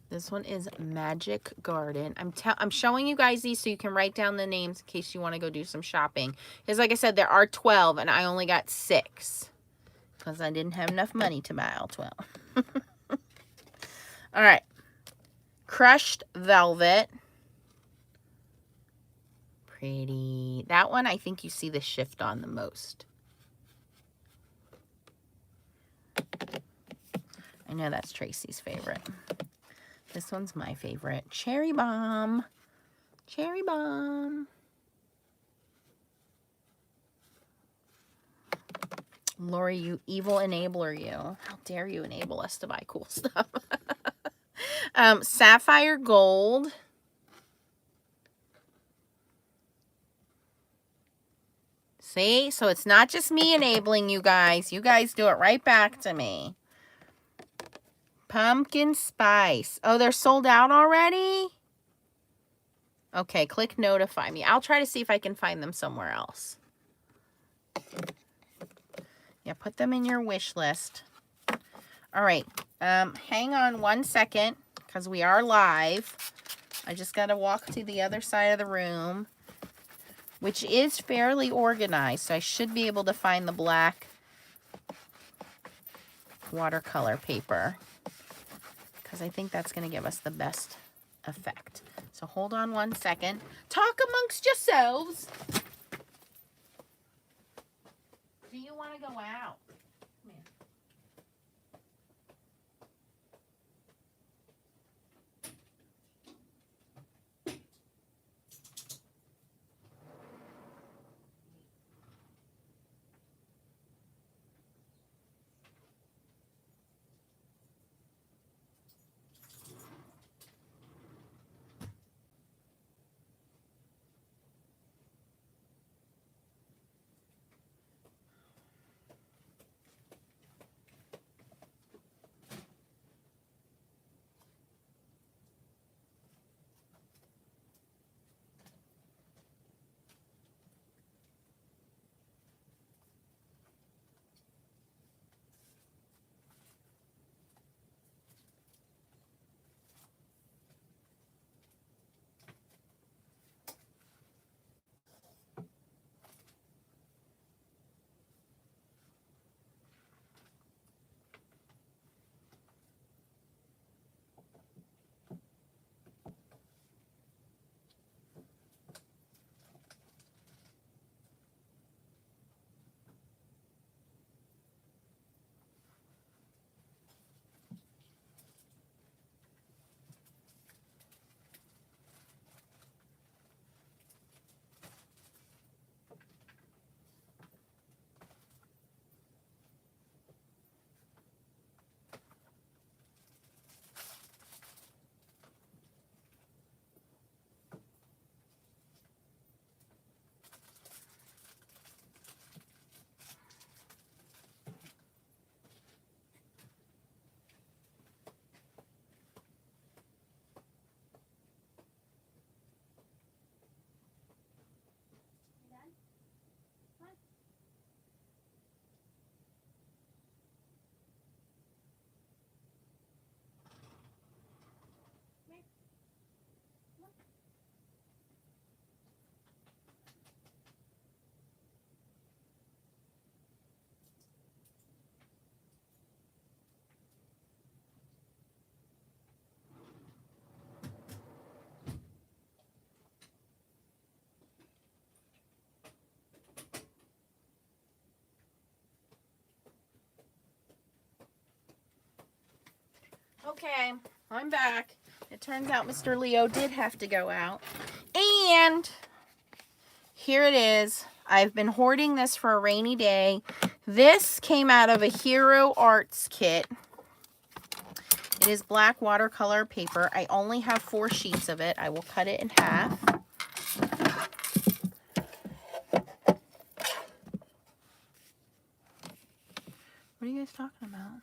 This one is Magic Garden. I'm showing you guys these so you can write down the names in case you want to go do some shopping. Because like I said, there are 12 and I only got 6. Because I didn't have enough money to buy all 12. All right. Crushed Velvet. Pretty. That one, I think you see the shift on the most. I know that's Tracy's favorite. This one's my favorite. Cherry Bomb. Cherry Bomb. Lori, you evil enabler, you. How dare you enable us to buy cool stuff. Sapphire Gold. See? So it's not just me enabling you guys. You guys do it right back to me. Pumpkin Spice. Oh, they're sold out already? Okay, click notify me. I'll try to see if I can find them somewhere else. Yeah, put them in your wish list. All right. Hang on one second because we are live. I just got to walk to the other side of the room, which is fairly organized. So I should be able to find the black watercolor paper, because I think that's going to give us the best effect. So hold on one second. Talk amongst yourselves. Do you want to go out? Come here. Okay, I'm back. It turns out Mr. Leo did have to go out. And here it is. I've been hoarding this for a rainy day. This came out of a Hero Arts kit. It is black watercolor paper. I only have 4 sheets of it. I will cut it in half. What are you guys talking about?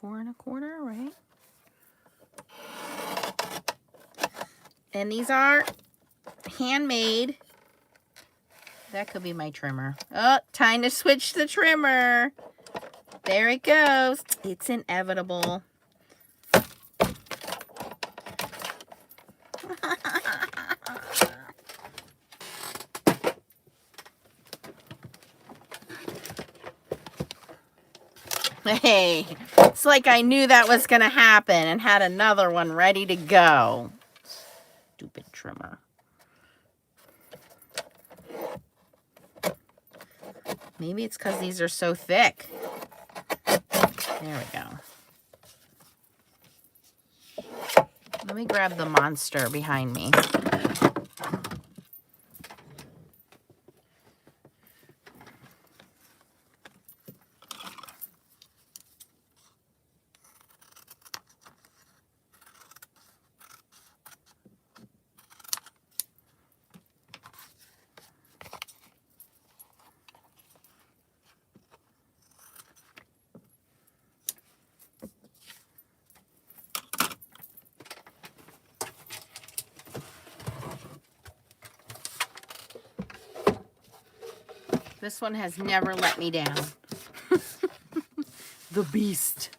$4 1/4, right? And these are handmade. That could be my trimmer. Oh, time to switch the trimmer. There it goes. It's inevitable. Hey, it's like I knew that was going to happen and had another one ready to go. Stupid trimmer. Maybe it's because these are so thick. There we go. Let me grab the monster behind me. This one has never let me down. The beast.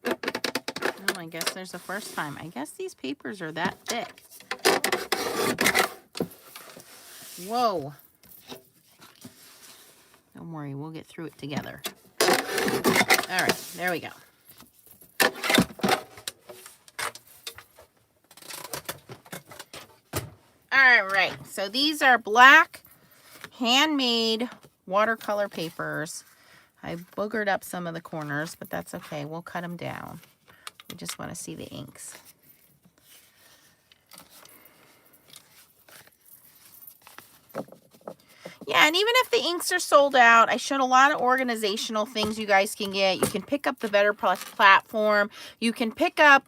Oh, I guess there's a first time. I guess these papers are that thick. Whoa. Don't worry, we'll get through it together. All right, there we go. All right, so these are black handmade watercolor papers. I boogered up some of the corners, but that's okay. We'll cut them down. We just want to see the inks. Yeah, and even if the inks are sold out, I showed a lot of organizational things you guys can get. You can pick up the Betterpress platform. You can pick up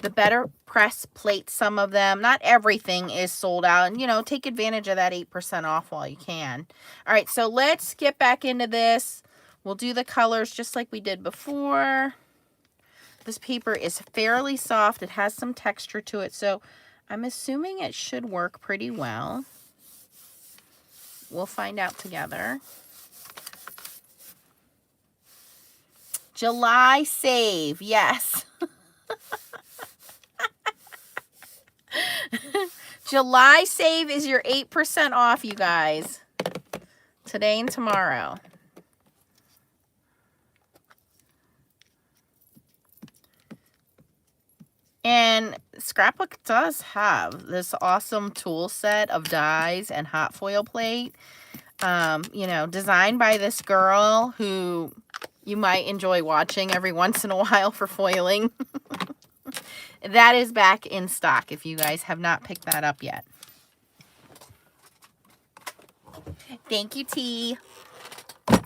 the Betterpress plates, some of them. Not everything is sold out. And, you know, take advantage of that 8% off while you can. All right, so let's get back into this. We'll do the colors just like we did before. This paper is fairly soft. It has some texture to it, so I'm assuming it should work pretty well. We'll find out together. July save, yes. July save is your 8% off, you guys. Today and tomorrow. And Scrapbook does have this awesome tool set of dies and hot foil plate. You know, designed by this girl who you might enjoy watching every once in a while for foiling. That is back in stock if you guys have not picked that up yet. Thank you, T. All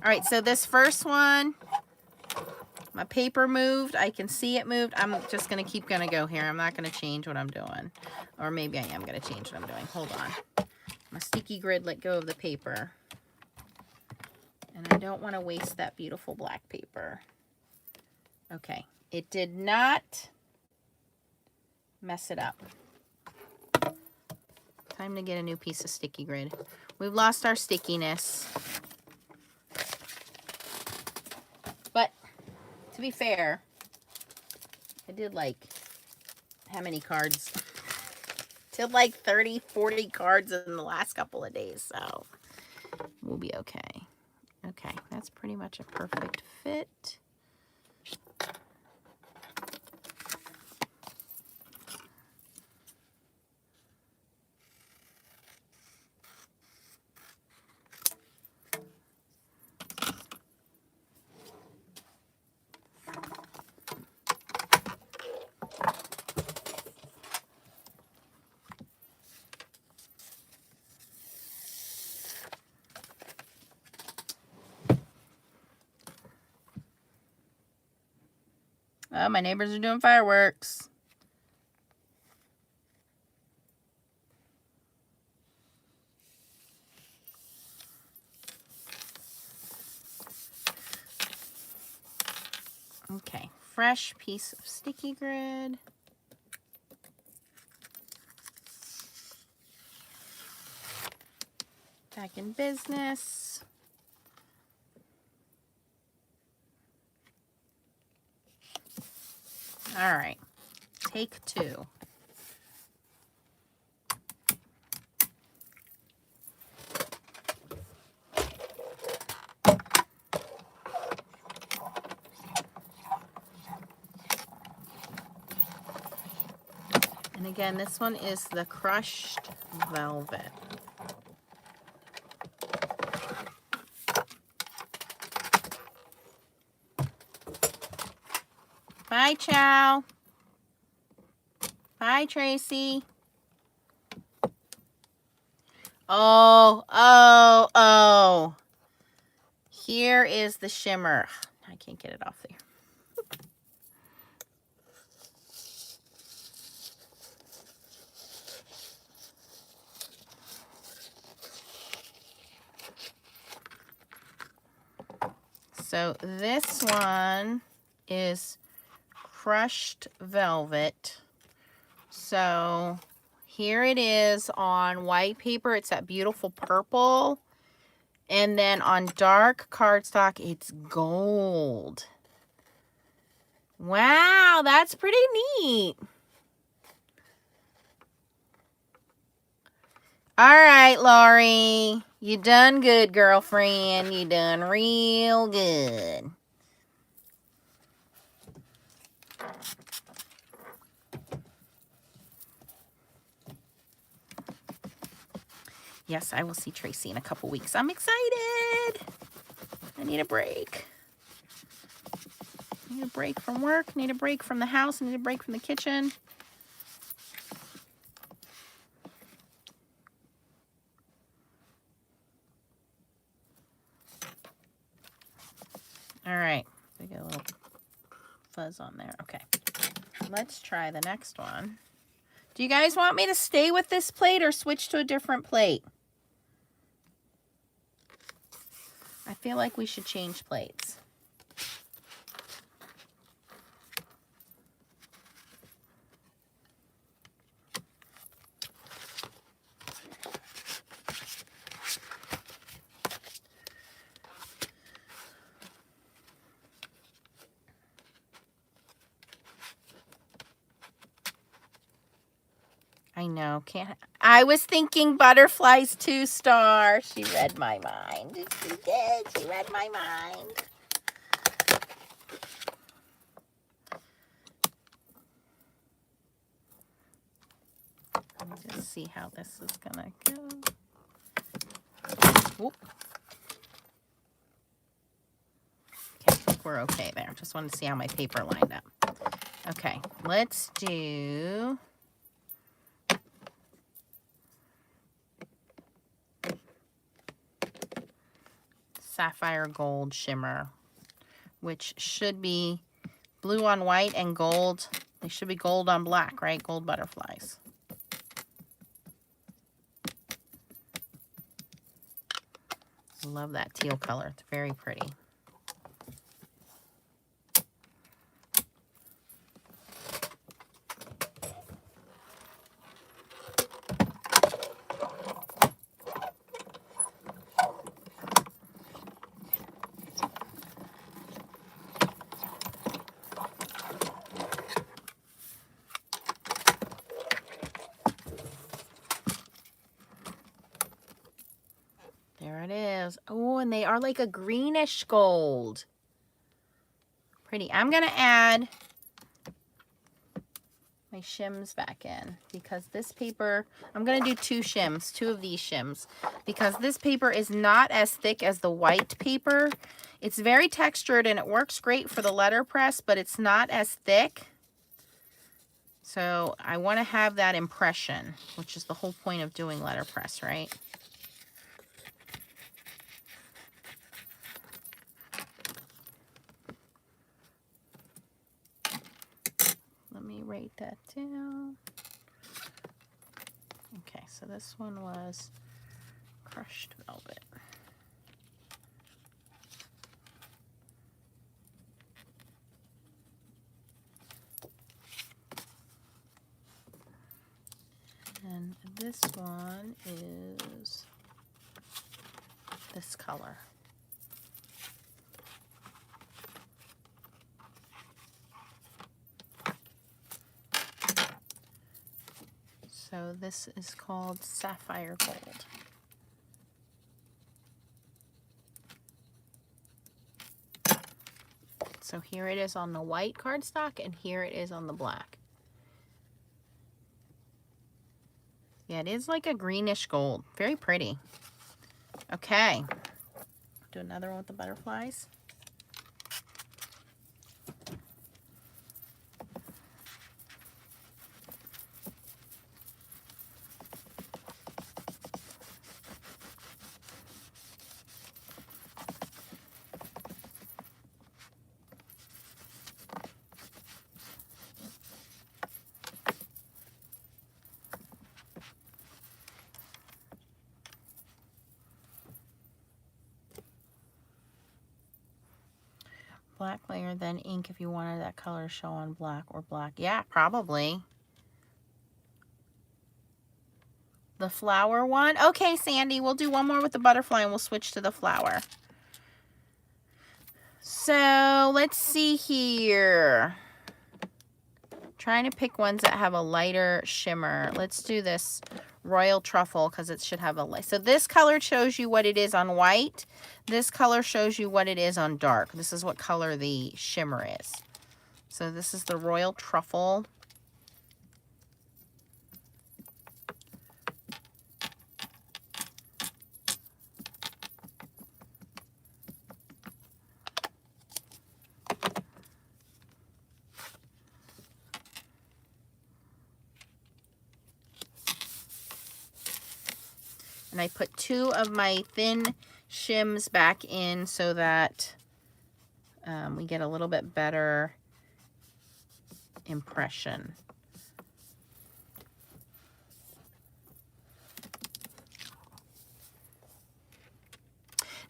right, so this first one, my paper moved. I can see it moved. I'm just going to go here. I'm not going to change what I'm doing. Or maybe I am going to change what I'm doing. Hold on. My sticky grid let go of the paper. And I don't want to waste that beautiful black paper. Okay. It did not mess it up. Time to get a new piece of sticky grid. We've lost our stickiness. But to be fair, I did like how many cards? Did like 30, 40 cards in the last couple of days, so we'll be okay. Okay, that's pretty much a perfect fit. Oh, my neighbors are doing fireworks. Okay, fresh piece of sticky grid. Back in business. All right, take 2. And again, this one is the crushed velvet. Bye, Chow. Bye, Tracy. Oh. Here is the shimmer. I can't get it off there. So this one is crushed velvet. So here it is on white paper. It's that beautiful purple. And then on dark cardstock, it's gold. Wow, that's pretty neat. All right, Lori. You done good, girlfriend. You done real good. Yes, I will see Tracy in a couple weeks. I'm excited. I need a break. I need a break from work. I need a break from the house. I need a break from the kitchen. All right. We got a little fuzz on there. Okay. Let's try the next one. Do you guys want me to stay with this plate or switch to a different plate? I feel like we should change plates. I know, I was thinking butterflies 2-star. She read my mind. She did. She read my mind. Let me just see how this is gonna go. Whoop. Okay, I think we're okay there. Just wanted to see how my paper lined up. Okay, let's do sapphire gold shimmer, which should be blue on white and gold. They should be gold on black, right? Gold butterflies. I love that teal color. It's very pretty. and they are like a greenish gold. Pretty. I'm going to add my shims back in because this paper, I'm going to do two of these shims, because this paper is not as thick as the white paper. It's very textured and it works great for the letterpress, but it's not as thick. So I want to have that impression, which is the whole point of doing letterpress, right? Let me write that down. Okay, so this one was crushed velvet. And this one is this color. So this is called Sapphire Gold. So here it is on the white cardstock and here it is on the black. Yeah, it is like a greenish gold. Very pretty. Okay. Do another one with the butterflies. Black layer, then ink if you wanted that color to show on black or black. Yeah, probably. The flower one. Okay, Sandy, we'll do one more with the butterfly and we'll switch to the flower. So let's see here. Trying to pick ones that have a lighter shimmer. Let's do this Royal Truffle because it should have a light. So this color shows you what it is on white. This color shows you what it is on dark. This is what color the shimmer is. So this is the Royal Truffle. And I put two of my thin shims back in so that we get a little bit better impression.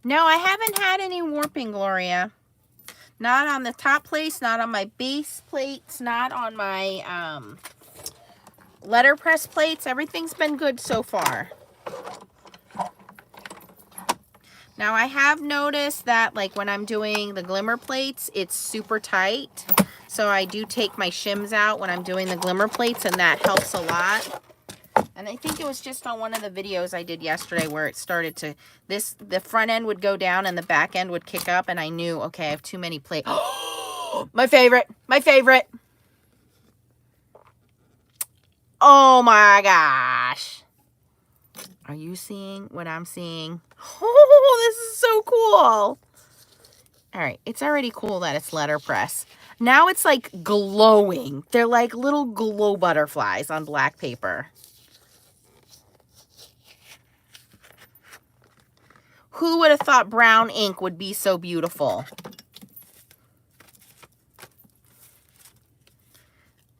No, I haven't had any warping, Gloria. Not on the top plates, not on my base plates, not on my letterpress plates. Everything's been good so far. Now I have noticed that like when I'm doing the glimmer plates, it's super tight. So I do take my shims out when I'm doing the glimmer plates and that helps a lot. And I think it was just on one of the videos I did yesterday where it started to, the front end would go down and the back end would kick up and I knew, okay, I have too many plates. My favorite, my favorite. Oh my gosh. Are you seeing what I'm seeing? Oh, this is so cool. All right, it's already cool that it's letterpress. Now it's like glowing. They're like little glow butterflies on black paper. Who would have thought brown ink would be so beautiful?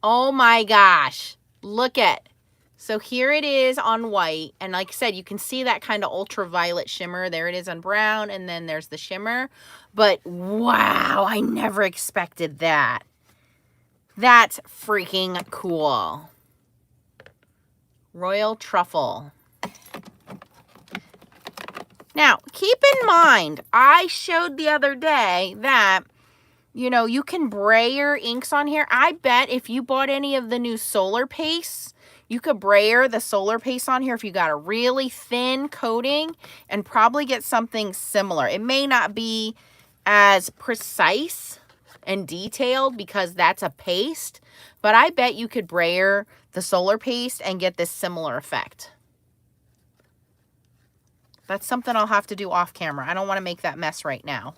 Oh my gosh. Look at. So here it is on white. And like I said, you can see that kind of ultraviolet shimmer. There it is on brown. And then there's the shimmer. But wow, I never expected that. That's freaking cool. Royal Truffle. Now, keep in mind, I showed the other day that, you know, you can bray your inks on here. I bet if you bought any of the new solar pastes, You could brayer the solar paste on here if you got a really thin coating and probably get something similar. It may not be as precise and detailed because that's a paste, but I bet you could brayer the solar paste and get this similar effect. That's something I'll have to do off camera. I don't want to make that mess right now.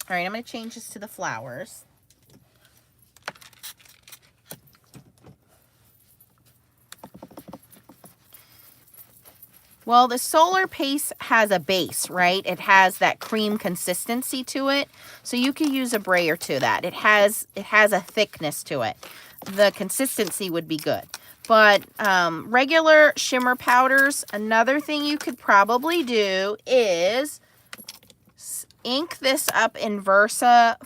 All right, I'm going to change this to the flowers. Well, the solar paste has a base, right? It has that cream consistency to it. So you can use a brayer to that. It has a thickness to it. The consistency would be good. But regular shimmer powders, another thing you could probably do is ink this up in Versamark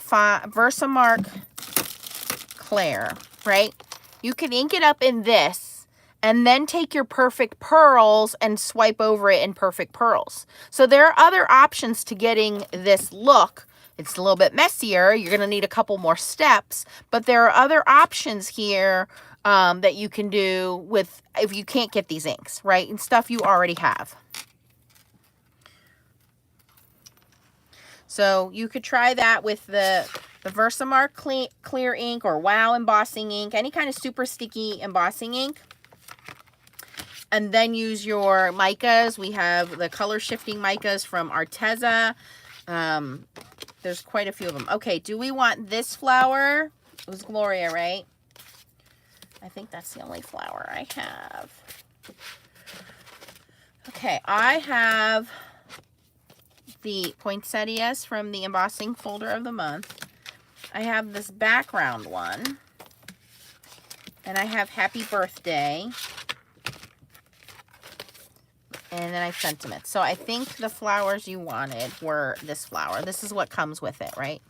Clair, right? You could ink it up in this and then take your Perfect Pearls and swipe over it in Perfect Pearls. So there are other options to getting this look. It's a little bit messier. You're going to need a couple more steps, but there are other options here that you can do with, if you can't get these inks, right? And stuff you already have. So you could try that with the Versamark clear ink or Wow embossing ink, any kind of super sticky embossing ink. And then use your micas. We have the color shifting micas from Arteza. There's quite a few of them. Okay, do we want this flower? It was Gloria, right? I think that's the only flower I have. Okay, I have the poinsettias from the embossing folder of the month. I have this background one. And I have Happy Birthday. And then I have Sentiment. So I think the flowers you wanted were this flower. This is what comes with it, right?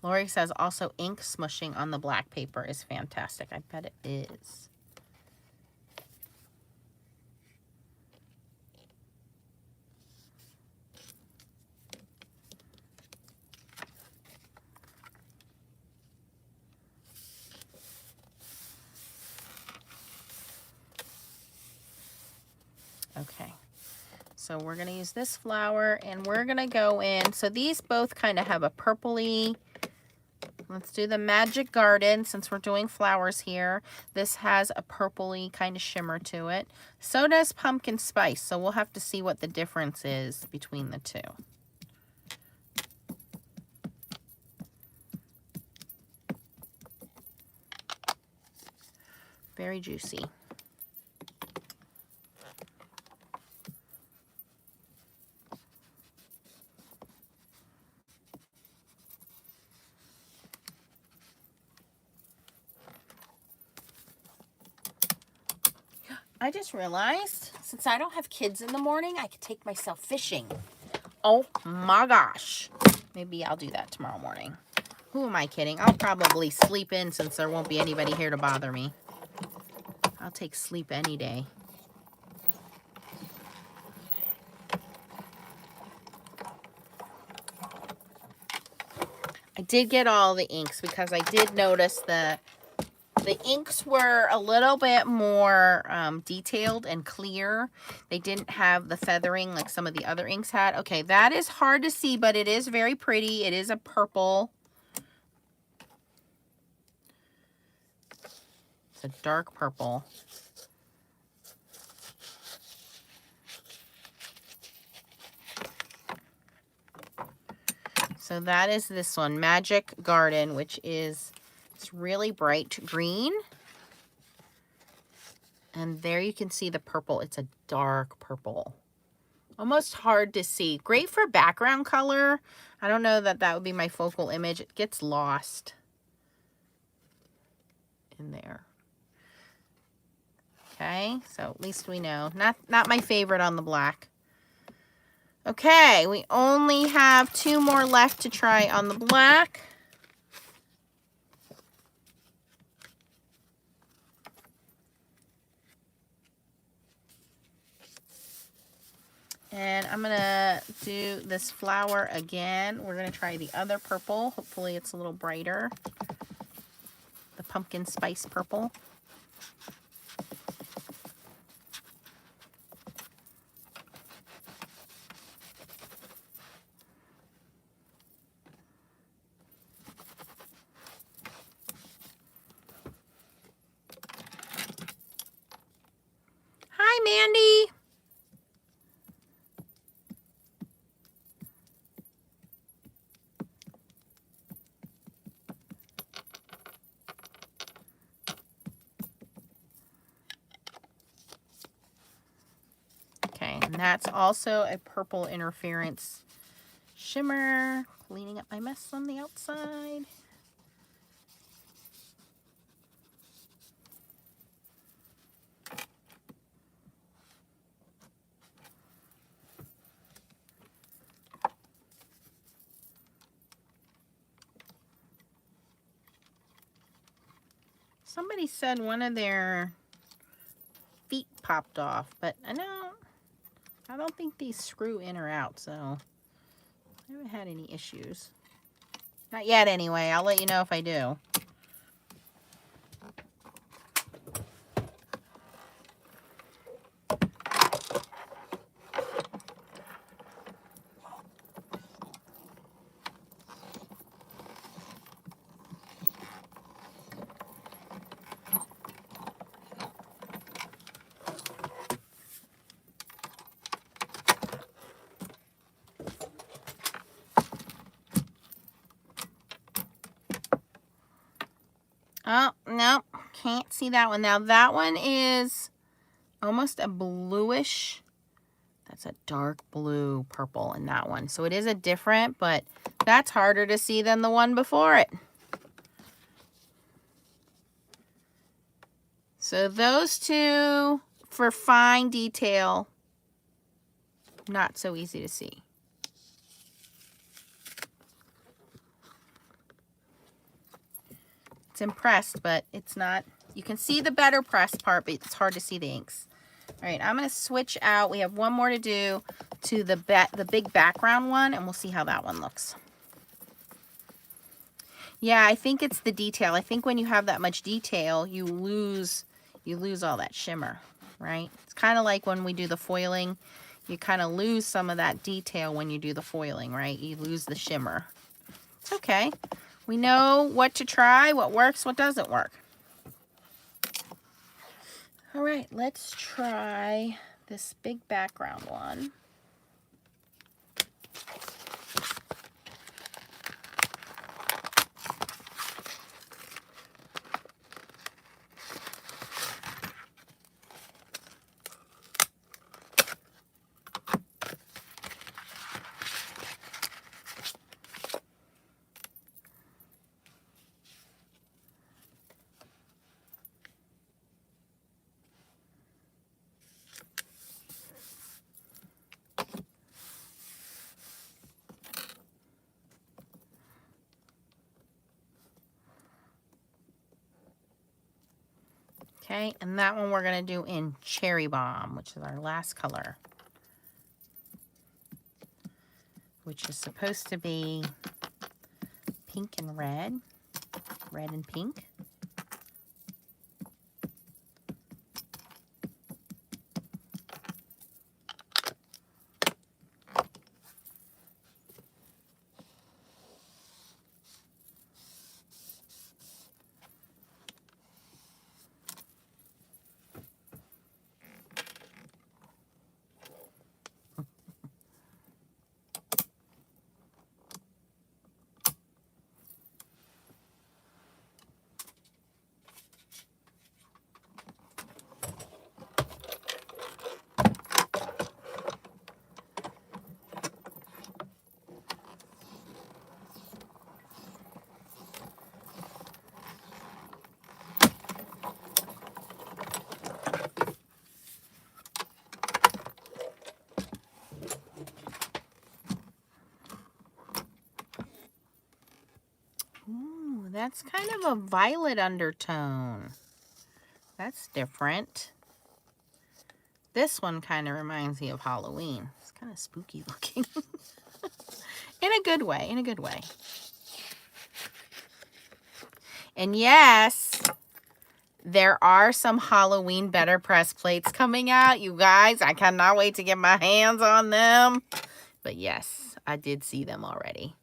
Lori says also ink smushing on the black paper is fantastic. I bet it is. Okay, so we're going to use this flower and we're going to go in. So these both kind of have a purpley. Let's do the Magic Garden since we're doing flowers here. This has a purpley kind of shimmer to it. So does Pumpkin Spice. So we'll have to see what the difference is between the two. Very juicy. I just realized, since I don't have kids in the morning, I could take myself fishing. Oh my gosh. Maybe I'll do that tomorrow morning. Who am I kidding? I'll probably sleep in since there won't be anybody here to bother me. I'll take sleep any day. I did get all the inks because I did notice the inks were a little bit more detailed and clear. They didn't have the feathering like some of the other inks had. Okay, that is hard to see, but it is very pretty. It is a purple. It's a dark purple. So that is this one, Magic Garden, which is... it's really bright green. And there you can see the purple. It's a dark purple. Almost hard to see. Great for background color. I don't know that that would be my focal image. It gets lost in there. Okay, so at least we know. Not my favorite on the black. Okay, we only have 2 more left to try on the black. And I'm gonna do this flower again. We're gonna try the other purple. Hopefully it's a little brighter. The pumpkin spice purple. Hi, Mandy. Okay, and that's also a purple interference shimmer. Cleaning up my mess on the outside. Somebody said one of their feet popped off, but I don't think these screw in or out, so I haven't had any issues. Not yet anyway. I'll let you know if I do. Oh, no, can't see that one. Now that one is almost a bluish. That's a dark blue purple in that one. So it is a different, but that's harder to see than the one before it. So those two, for fine detail, not so easy to see. It's impressed, but it's not. You can see the Betterpress part, but it's hard to see the inks. All right, I'm going to switch out. We have one more to do to the big background one, and we'll see how that one looks. Yeah, I think it's the detail. I think when you have that much detail, you lose all that shimmer, right? It's kind of like when we do the foiling. You kind of lose some of that detail when you do the foiling, right? You lose the shimmer. It's okay. We know what to try, what works, what doesn't work. All right, let's try this big background one. Okay, and that one we're going to do in Cherry Bomb, which is our last color, which is supposed to be pink and red and pink. Ooh, that's kind of a violet undertone. That's different. This one kind of reminds me of Halloween. It's kind of spooky looking. In a good way, in a good way. And yes, there are some Halloween Betterpress plates coming out, you guys. I cannot wait to get my hands on them. But yes, I did see them already.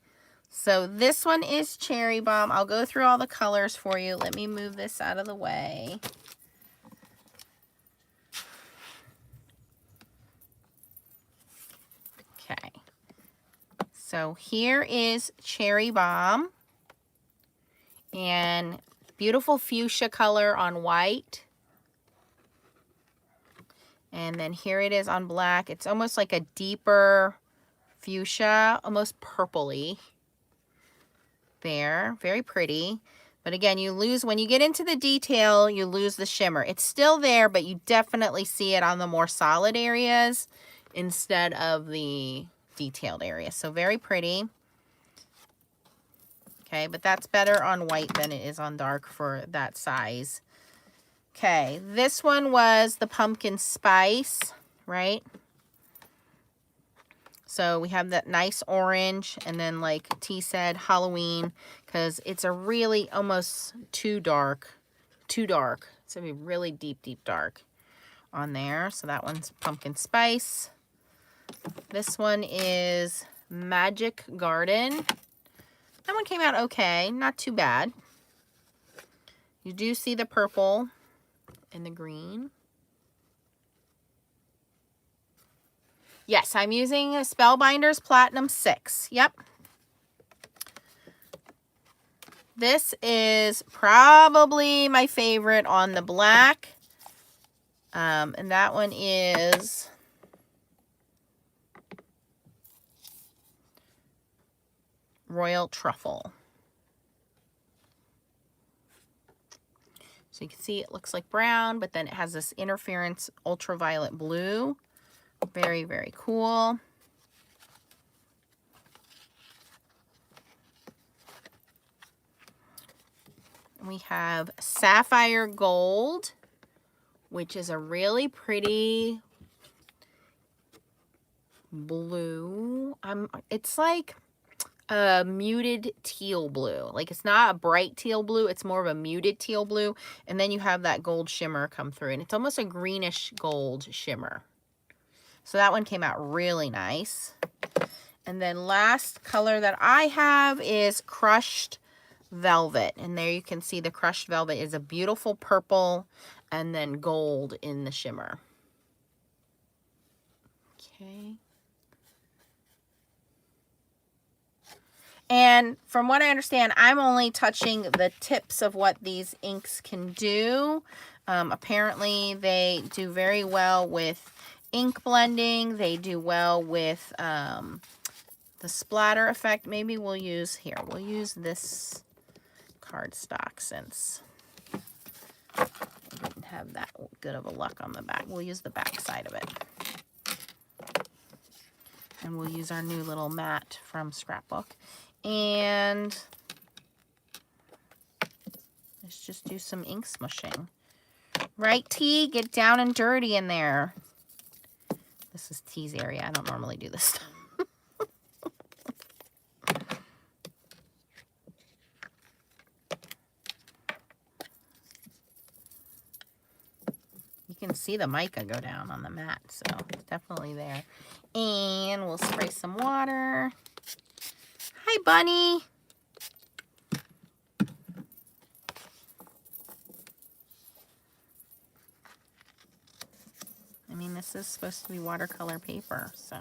So this one is Cherry Bomb. I'll go through all the colors for you. Let me move this out of the way. Okay. So here is Cherry Bomb. And beautiful fuchsia color on white. And then here it is on black. It's almost like a deeper fuchsia, almost purpley. There, very pretty. But again, you lose, when you get into the detail, you lose the shimmer. It's still there, but you definitely see it on the more solid areas instead of the detailed areas. So very pretty. Okay, but that's better on white than it is on dark for that size. Okay, this one was the pumpkin spice, right? So we have that nice orange, and then like T said, Halloween, because it's a really almost too dark. It's gonna be really deep, deep dark on there. So that one's pumpkin spice. This one is Magic Garden. That one came out okay, not too bad. You do see the purple and the green. Yes, I'm using Spellbinders Platinum 6. Yep. This is probably my favorite on the black. And that one is Royal Truffle. So you can see it looks like brown, but then it has this interference ultraviolet blue. Very, very cool. We have Sapphire Gold, which is a really pretty blue. It's like a muted teal blue. Like, it's not a bright teal blue, it's more of a muted teal blue. And then you have that gold shimmer come through, and it's almost a greenish gold shimmer. So that one came out really nice. And then last color that I have is Crushed Velvet. And there you can see the Crushed Velvet is a beautiful purple and then gold in the shimmer. Okay. And from what I understand, I'm only touching the tips of what these inks can do. Apparently, they do very well with ink blending. They do well with the splatter effect. Maybe we'll use this cardstock since we didn't have that good of a luck on the back. We'll use the back side of it. And we'll use our new little mat from Scrapbook. And let's just do some ink smushing. Right, T? Get down and dirty in there. This is T's area. I don't normally do this stuff. You can see the mica go down on the mat, so it's definitely there. And we'll spray some water. Hi, Bunny. I mean, this is supposed to be watercolor paper, so.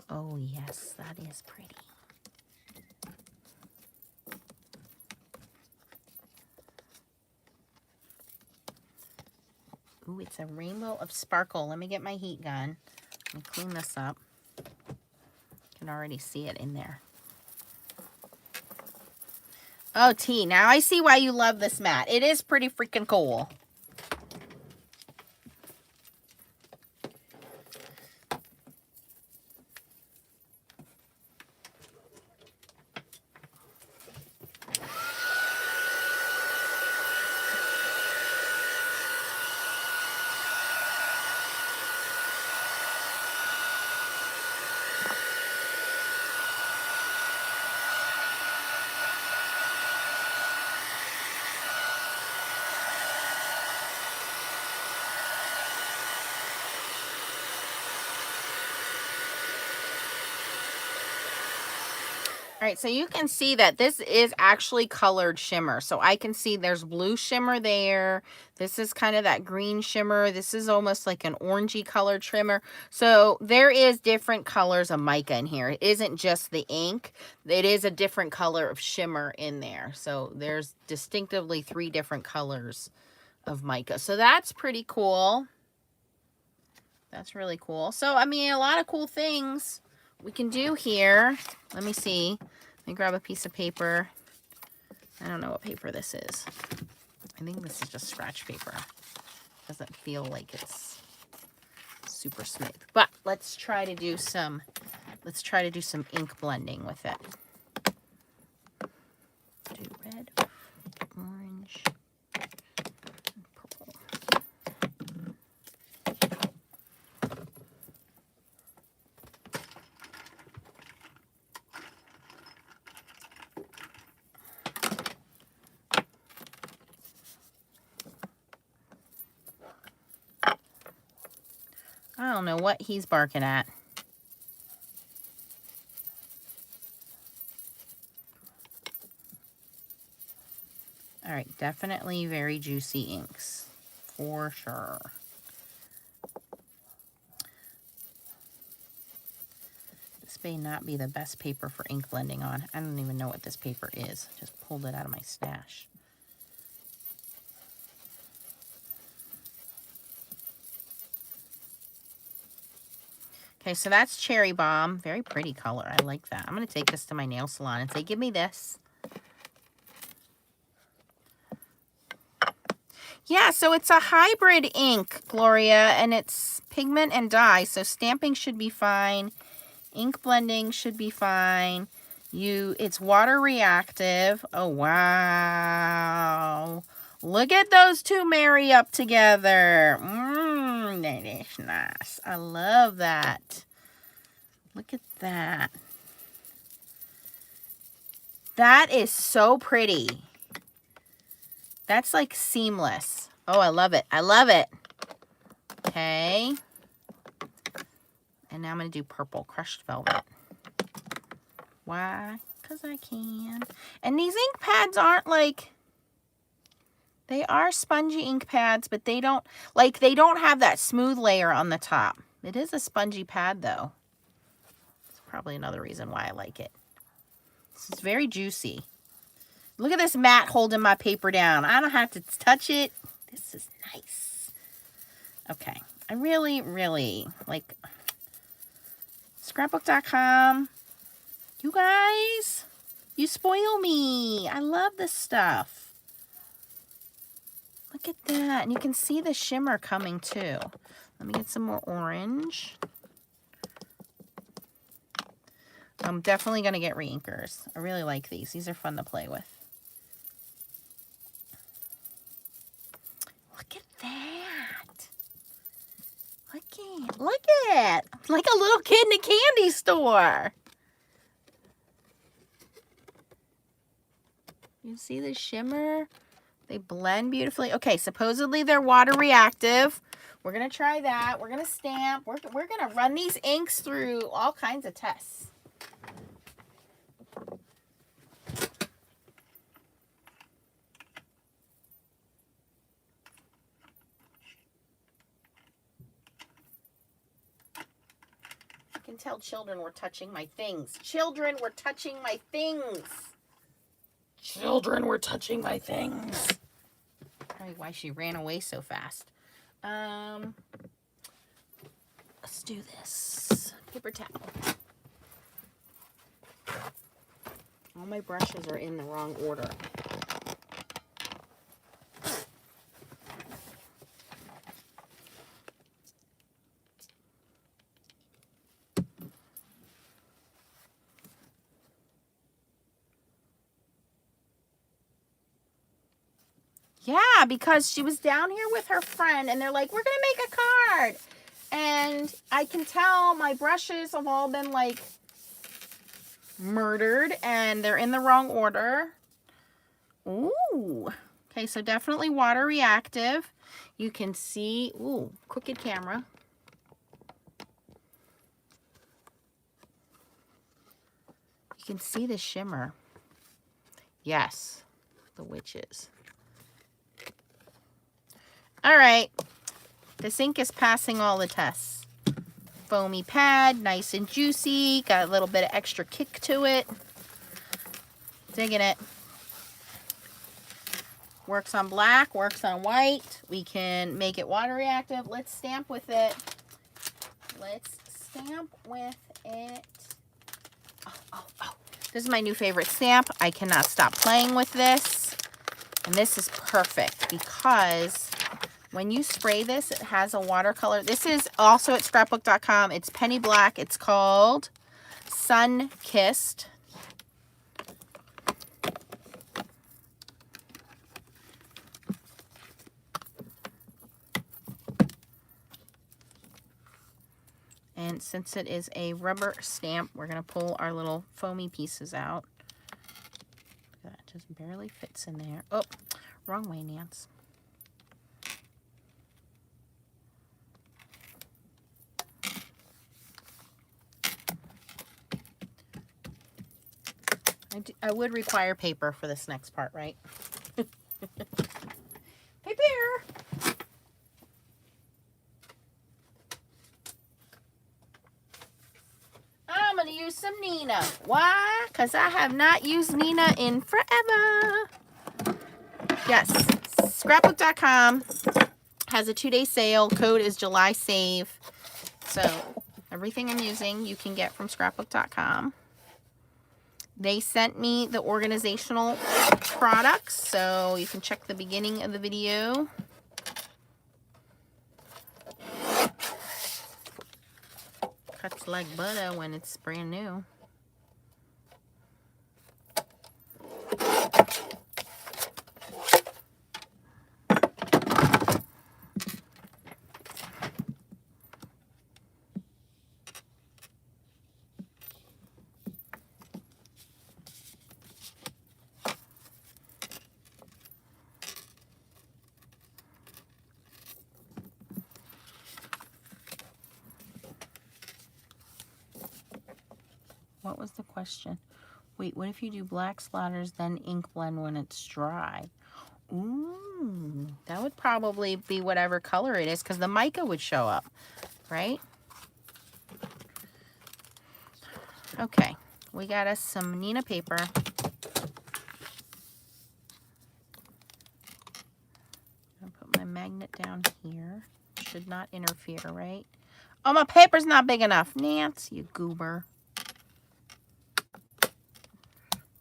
Oh, yes, that is pretty. Ooh, it's a rainbow of sparkle. Let me get my heat gun and clean this up. You can already see it in there. Oh, T, now I see why you love this mat. It is pretty freaking cool. All right, so you can see that this is actually colored shimmer. So I can see there's blue shimmer there. This is kind of that green shimmer. This is almost like an orangey colored shimmer. So there is different colors of mica in here. It isn't just the ink. It is a different color of shimmer in there. So there's distinctively 3 different colors of mica. So that's pretty cool. That's really cool. So, I mean, a lot of cool things we can do here. Let me see. Let me grab a piece of paper. I don't know what paper this is. I think this is just scratch paper. Doesn't feel like it's super smooth. But let's try to do some ink blending with it. Do red, orange, and purple. I don't know what he's barking at. All right, definitely very juicy inks, for sure. This may not be the best paper for ink blending on. I don't even know what this paper is. Just pulled it out of my stash. Okay, so that's Cherry Bomb. Very pretty color. I like that. I'm going to take this to my nail salon and say, give me this. Yeah, so it's a hybrid ink, Gloria, and it's pigment and dye. So stamping should be fine. Ink blending should be fine. It's water reactive. Oh, wow. Look at those two marry up together. That is nice. I love that. Look at that. That is so pretty. That's like seamless. Oh, I love it. I love it. Okay. And now I'm going to do purple crushed velvet. Why? Because I can. And these ink pads aren't like... They are spongy ink pads, but they don't have that smooth layer on the top. It is a spongy pad, though. That's probably another reason why I like it. This is very juicy. Look at this mat holding my paper down. I don't have to touch it. This is nice. Okay. I really, really like Scrapbook.com. You guys, you spoil me. I love this stuff. Look at that. And you can see the shimmer coming too. Let me get some more orange. I'm definitely going to get reinkers. I really like these. These are fun to play with. Look at that. Look at. Like a little kid in a candy store. You see the shimmer? They blend beautifully. Okay, supposedly they're water reactive. We're going to try that. We're going to stamp. We're going to run these inks through all kinds of tests. I can tell children were touching my things. Children were touching my things. Children were touching my things. Probably why she ran away so fast. Let's do this. Paper towel. All my brushes are in the wrong order. Yeah, because she was down here with her friend, and they're like, we're going to make a card. And I can tell my brushes have all been, like, murdered, and they're in the wrong order. Ooh. Okay, so definitely water reactive. You can see, ooh, crooked camera. You can see the shimmer. Yes, the witches. All right, this ink is passing all the tests. Foamy pad, nice and juicy, got a little bit of extra kick to it. Digging it. Works on black, works on white. We can make it water reactive. Let's stamp with it. Let's stamp with it. Oh. This is my new favorite stamp. I cannot stop playing with this. And this is perfect because when you spray this, it has a watercolor. This is also at scrapbook.com. It's penny black. It's called Sun Kissed. And since it is a rubber stamp, we're going to pull our little foamy pieces out. That just barely fits in there. Oh, wrong way, Nance. I would require paper for this next part, right? Paper! I'm going to use some Nina. Why? Because I have not used Nina in forever. Yes, scrapbook.com has a 2-day sale. Code is July Save. So everything I'm using you can get from scrapbook.com. They sent me the organizational products, so you can check the beginning of the video. Cuts like butter when it's brand new. What was the question? Wait, what if you do black splatters, then ink blend when it's dry? Ooh, that would probably be whatever color it is because the mica would show up, right? Okay, we got us some Nina paper. I'll put my magnet down here. Should not interfere, right? Oh, my paper's not big enough. Nance, you goober.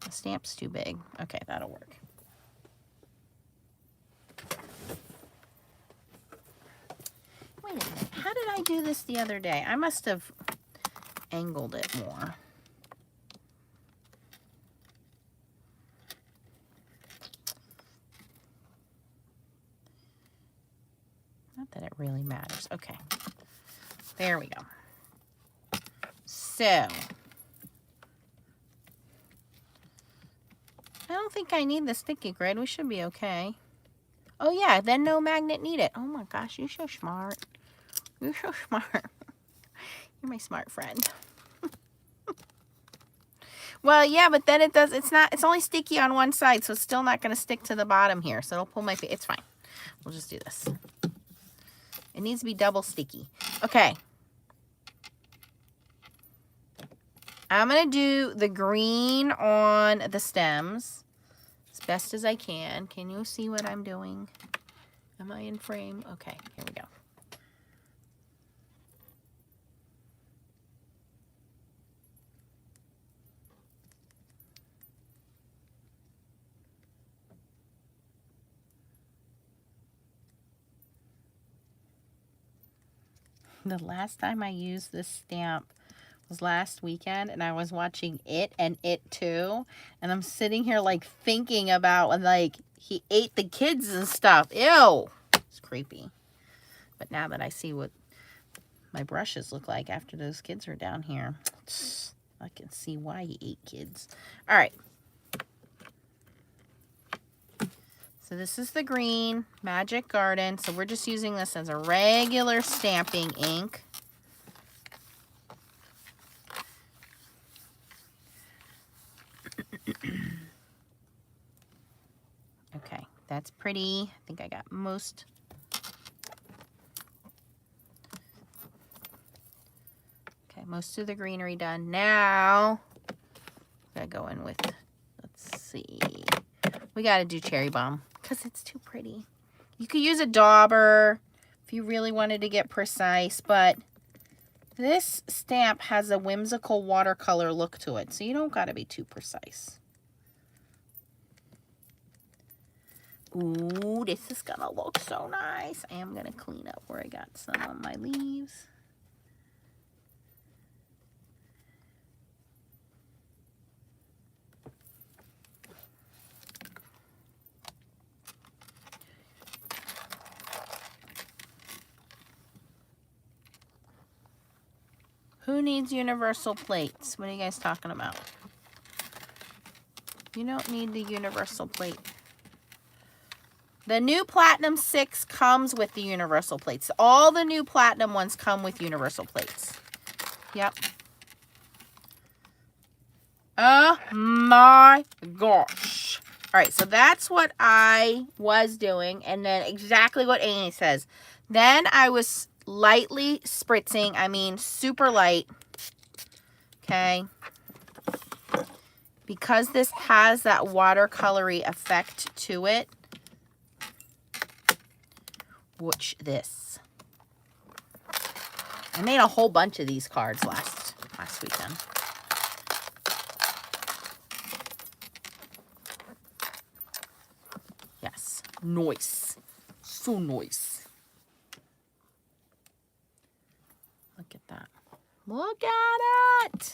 The stamp's too big. Okay, that'll work. Wait a minute. How did I do this the other day? I must have angled it more. Not that it really matters. Okay. There we go. So, I don't think I need the sticky grid. We should be okay. Oh, yeah. Then no magnet needed. Oh, my gosh. You're so smart. You're so smart. You're my smart friend. Well, yeah, but then it does. It's only sticky on one side, so it's still not going to stick to the bottom here. So it'll pull my face. It's fine. We'll just do this. It needs to be double sticky. Okay. I'm going to do the green on the stems as best as I can. Can you see what I'm doing? Am I in frame? Okay, here we go. The last time I used this stamp was last weekend, and I was watching It and It Too, and I'm sitting here like thinking about when like he ate the kids and stuff. Ew, it's creepy. But now that I see what my brushes look like after those kids are down here, I can see why he ate kids. All right. So this is the green Magic Garden. So we're just using this as a regular stamping ink. Okay, that's pretty. I think I got most. Okay, most of the greenery done. Now, gotta go in with, let's see. We gotta do cherry bomb because it's too pretty. You could use a dauber if you really wanted to get precise, but this stamp has a whimsical watercolor look to it, so you don't gotta be too precise. Ooh, this is gonna look so nice. I am gonna clean up where I got some on my leaves. Who needs universal plates? What are you guys talking about? You don't need the universal plate. The new Platinum 6 comes with the universal plates. All the new Platinum ones come with universal plates. Yep. Oh my gosh. All right, so that's what I was doing. And then exactly what Amy says. Then I was lightly spritzing. I mean, super light. Okay. Because this has that watercolory effect to it. Watch this. I made a whole bunch of these cards last weekend. Yes, nice. So nice. Look at that. Look at it.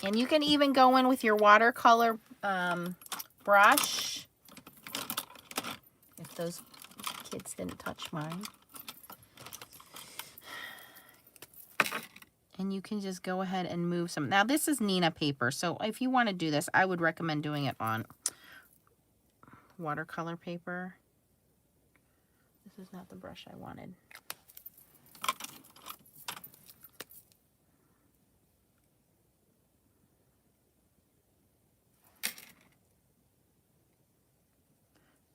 And you can even go in with your watercolor brush. If those kids didn't touch mine. And you can just go ahead and move some. Now this is Nina paper, so if you want to do this, I would recommend doing it on watercolor paper. This is not the brush I wanted.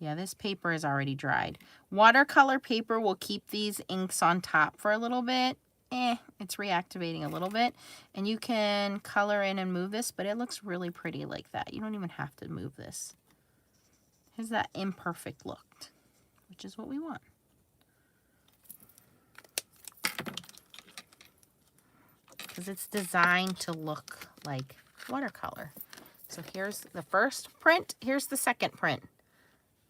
Yeah, this paper is already dried. Watercolor paper will keep these inks on top for a little bit. It's reactivating a little bit. And you can color in and move this, but it looks really pretty like that. You don't even have to move this. Here's that imperfect look, which is what we want. Because it's designed to look like watercolor. So here's the first print. Here's the second print.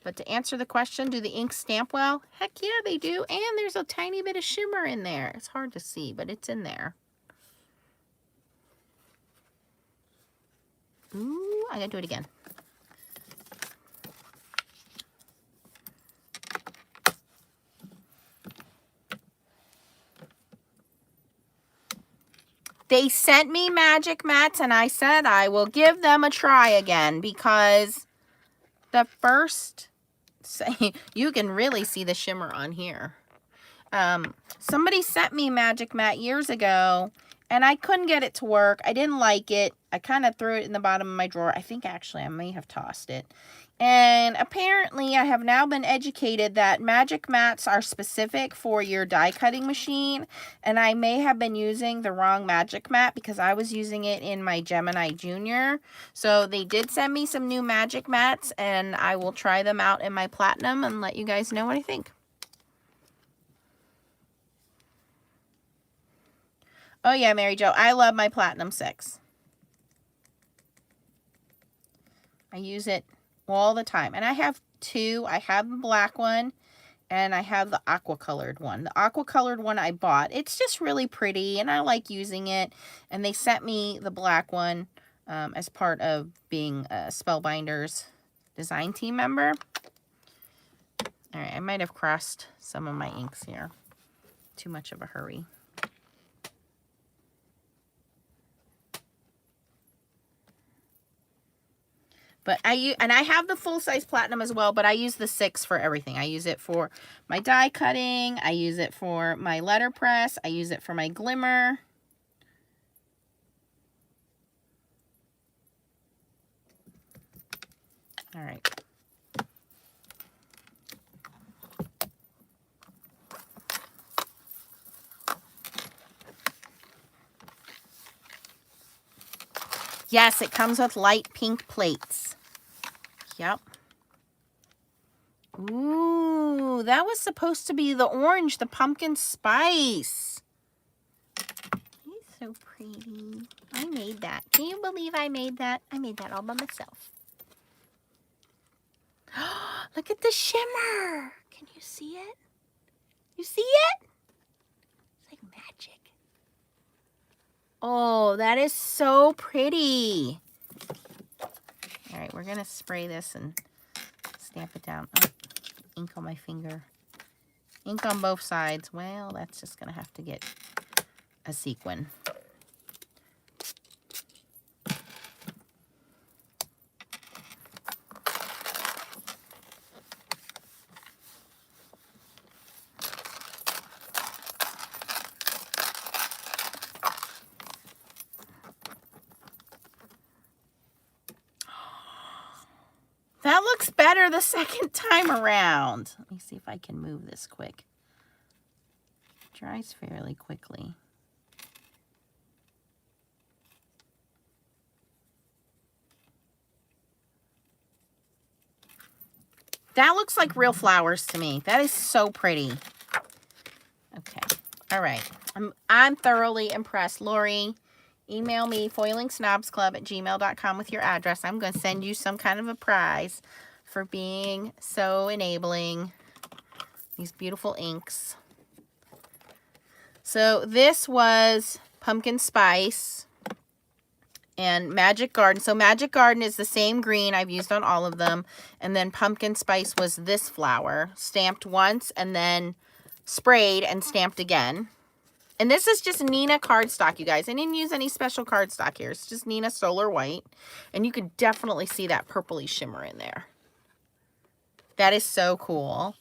But to answer the question, do the inks stamp well? Heck yeah, they do. And there's a tiny bit of shimmer in there. It's hard to see, but it's in there. Ooh, I gotta do it again. They sent me magic mats, and I said I will give them a try again because the first, you can really see the shimmer on here. Somebody sent me magic mat years ago, and I couldn't get it to work. I didn't like it. I kind of threw it in the bottom of my drawer. I think actually I may have tossed it. And apparently I have now been educated that magic mats are specific for your die cutting machine. And I may have been using the wrong magic mat because I was using it in my Gemini Junior. So they did send me some new magic mats, and I will try them out in my Platinum and let you guys know what I think. Oh yeah, Mary Jo, I love my Platinum 6. I use it all the time. And I have two. I have the black one and I have the aqua colored one. The aqua colored one I bought. It's just really pretty and I like using it. And they sent me the black one as part of being a Spellbinders design team member. All right, I might have crossed some of my inks here. Too much of a hurry. But I have the full-size Platinum as well, but I use the 6 for everything. I use it for my die cutting. I use it for my letterpress. I use it for my glimmer. All right. Yes, it comes with light pink plates. Yep. Ooh, that was supposed to be the orange, the pumpkin spice. He's so pretty. I made that. Can you believe I made that? I made that all by myself. Look at the shimmer. Can you see it? You see it? It's like magic. Oh, that is so pretty. All right, we're going to spray this and stamp it down. Oh, ink on my finger. Ink on both sides. Well, that's just going to have to get a sequin. That looks better the second time around. Let me see if I can move this quick. It dries fairly quickly. That looks like real flowers to me. That is so pretty. Okay. All right. I'm thoroughly impressed. Lori, email me foilingsnobsclub@gmail.com with your address. I'm going to send you some kind of a prize for being so enabling. These beautiful inks. So this was Pumpkin Spice and Magic Garden. So Magic Garden is the same green I've used on all of them. And then Pumpkin Spice was this flower, stamped once and then sprayed and stamped again. And this is just Nina cardstock, you guys. I didn't use any special cardstock here. It's just Nina Solar White. And you can definitely see that purpley shimmer in there. That is so cool.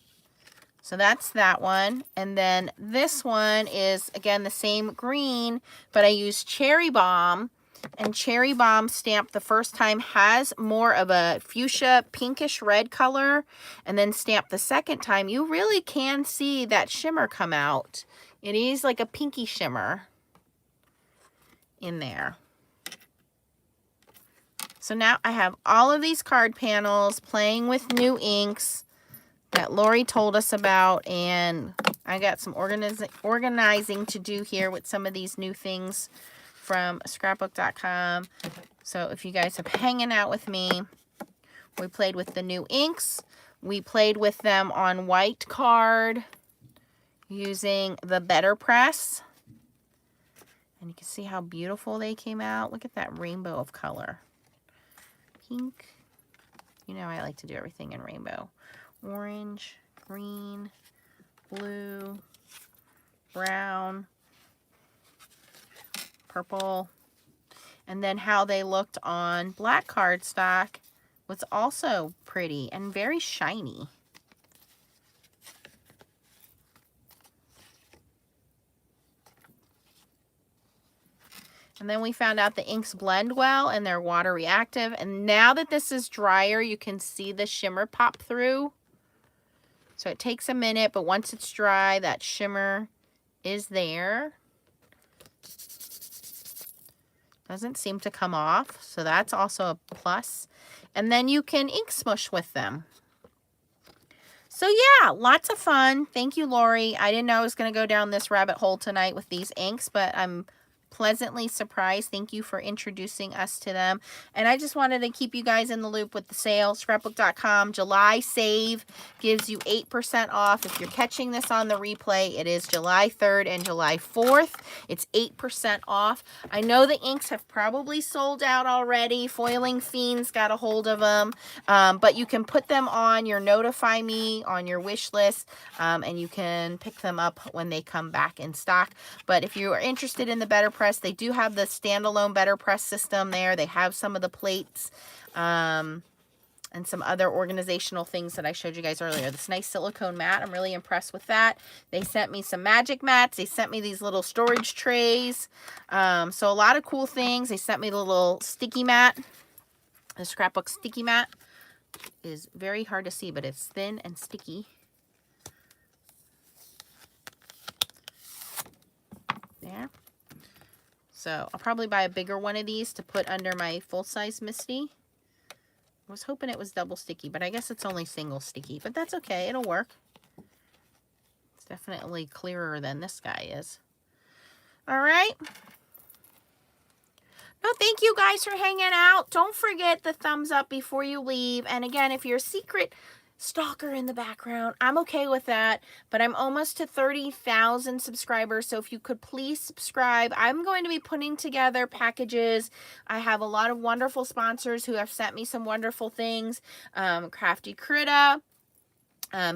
So that's that one. And then this one is, again, the same green, but I used Cherry Bomb. And Cherry Bomb stamped the first time has more of a fuchsia pinkish red color. And then stamped the second time, you really can see that shimmer come out. It is like a pinky shimmer in there. So now I have all of these card panels playing with new inks that Lori told us about, and I got some organizing to do here with some of these new things from scrapbook.com. So if you guys have hanging out with me, we played with the new inks. We played with them on white card using the Betterpress. And you can see how beautiful they came out. Look at that rainbow of color. Pink. You know I like to do everything in rainbow. Orange, green, blue, brown, purple. And then how they looked on black cardstock was also pretty and very shiny. And then we found out the inks blend well and they're water reactive. And now that this is drier, you can see the shimmer pop through. So it takes a minute, but once it's dry, that shimmer is there. Doesn't seem to come off, so that's also a plus. And then you can ink smush with them. So yeah, lots of fun. Thank you, Lori. I didn't know I was going to go down this rabbit hole tonight with these inks, but I'm pleasantly surprised. Thank you for introducing us to them. And I just wanted to keep you guys in the loop with the sale. Scrapbook.com July save gives you 8% off. If you're catching this on the replay, it is July 3rd and July 4th. It's 8% off. I know the inks have probably sold out already. Foiling Fiends got a hold of them. But you can put them on your Notify Me on your wish list, and you can pick them up when they come back in stock. But if you are interested in the Betterpress, they do have the standalone Betterpress system there. They have some of the plates and some other organizational things that I showed you guys earlier. This nice silicone mat, I'm really impressed with that. They sent me some magic mats. They sent me these little storage trays. So a lot of cool things. They sent me the little sticky mat, the scrapbook sticky mat. is very hard to see, but it's thin and sticky. There. So I'll probably buy a bigger one of these to put under my full-size Misty. I was hoping it was double sticky, but I guess it's only single sticky, but that's okay. It'll work. It's definitely clearer than this guy is. All right. No, thank you guys for hanging out. Don't forget the thumbs up before you leave. And again, if you're a secret stalker in the background, I'm okay with that. But I'm almost to 30,000 subscribers. So if you could please subscribe. I'm going to be putting together packages. I have a lot of wonderful sponsors who have sent me some wonderful things. Crafty Critta,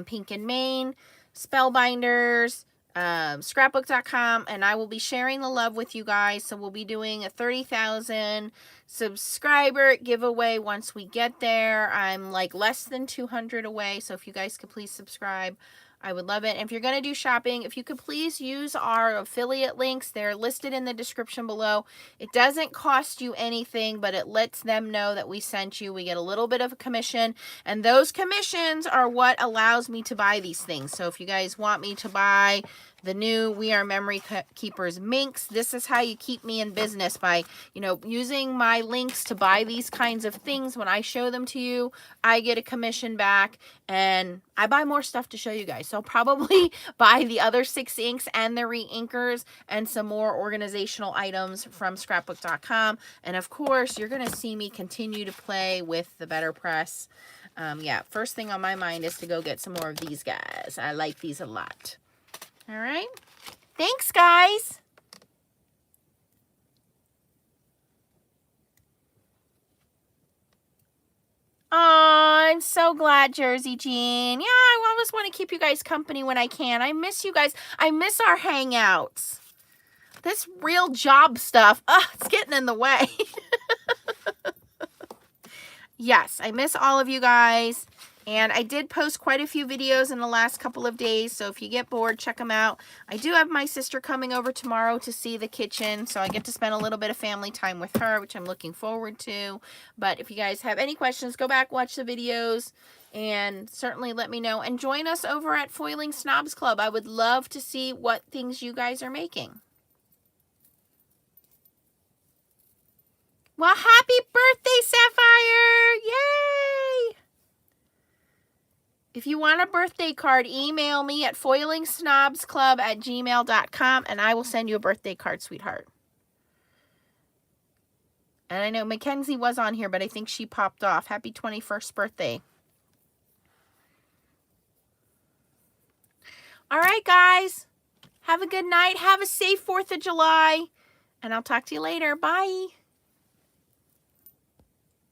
Pink and Maine, Spellbinders, Scrapbook.com, and I will be sharing the love with you guys. So we'll be doing a 30,000 subscriber giveaway once we get there. I'm like less than 200 away, so if you guys could please subscribe, I would love it. And if you're going to do shopping, if you could please use our affiliate links. They're listed in the description below. It doesn't cost you anything, but it lets them know that we sent you. We get a little bit of a commission, and those commissions are what allows me to buy these things. So if you guys want me to buy the new We Are Memory Keepers minks, this is how you keep me in business, by, you know, using my links to buy these kinds of things. When I show them to you, I get a commission back, and I buy more stuff to show you guys. So I'll probably buy the other 6 inks and the re-inkers and some more organizational items from Scrapbook.com. And of course, you're going to see me continue to play with the Betterpress. Yeah, first thing on my mind is to go get some more of these guys. I like these a lot. All right. Thanks, guys. Oh, I'm so glad, Jersey Jean. Yeah, I always want to keep you guys company when I can. I miss you guys. I miss our hangouts. This real job stuff, it's getting in the way. Yes, I miss all of you guys. And I did post quite a few videos in the last couple of days, so if you get bored, check them out. I do have my sister coming over tomorrow to see the kitchen, so I get to spend a little bit of family time with her, which I'm looking forward to. But if you guys have any questions, go back, watch the videos, and certainly let me know. And join us over at Foiling Snobs Club. I would love to see what things you guys are making. Well, happy birthday, Sapphire! Yay! If you want a birthday card, email me at foilingsnobsclub@gmail.com, and I will send you a birthday card, sweetheart. And I know Mackenzie was on here, but I think she popped off. Happy 21st birthday. All right, guys. Have a good night. Have a safe 4th of July. And I'll talk to you later. Bye.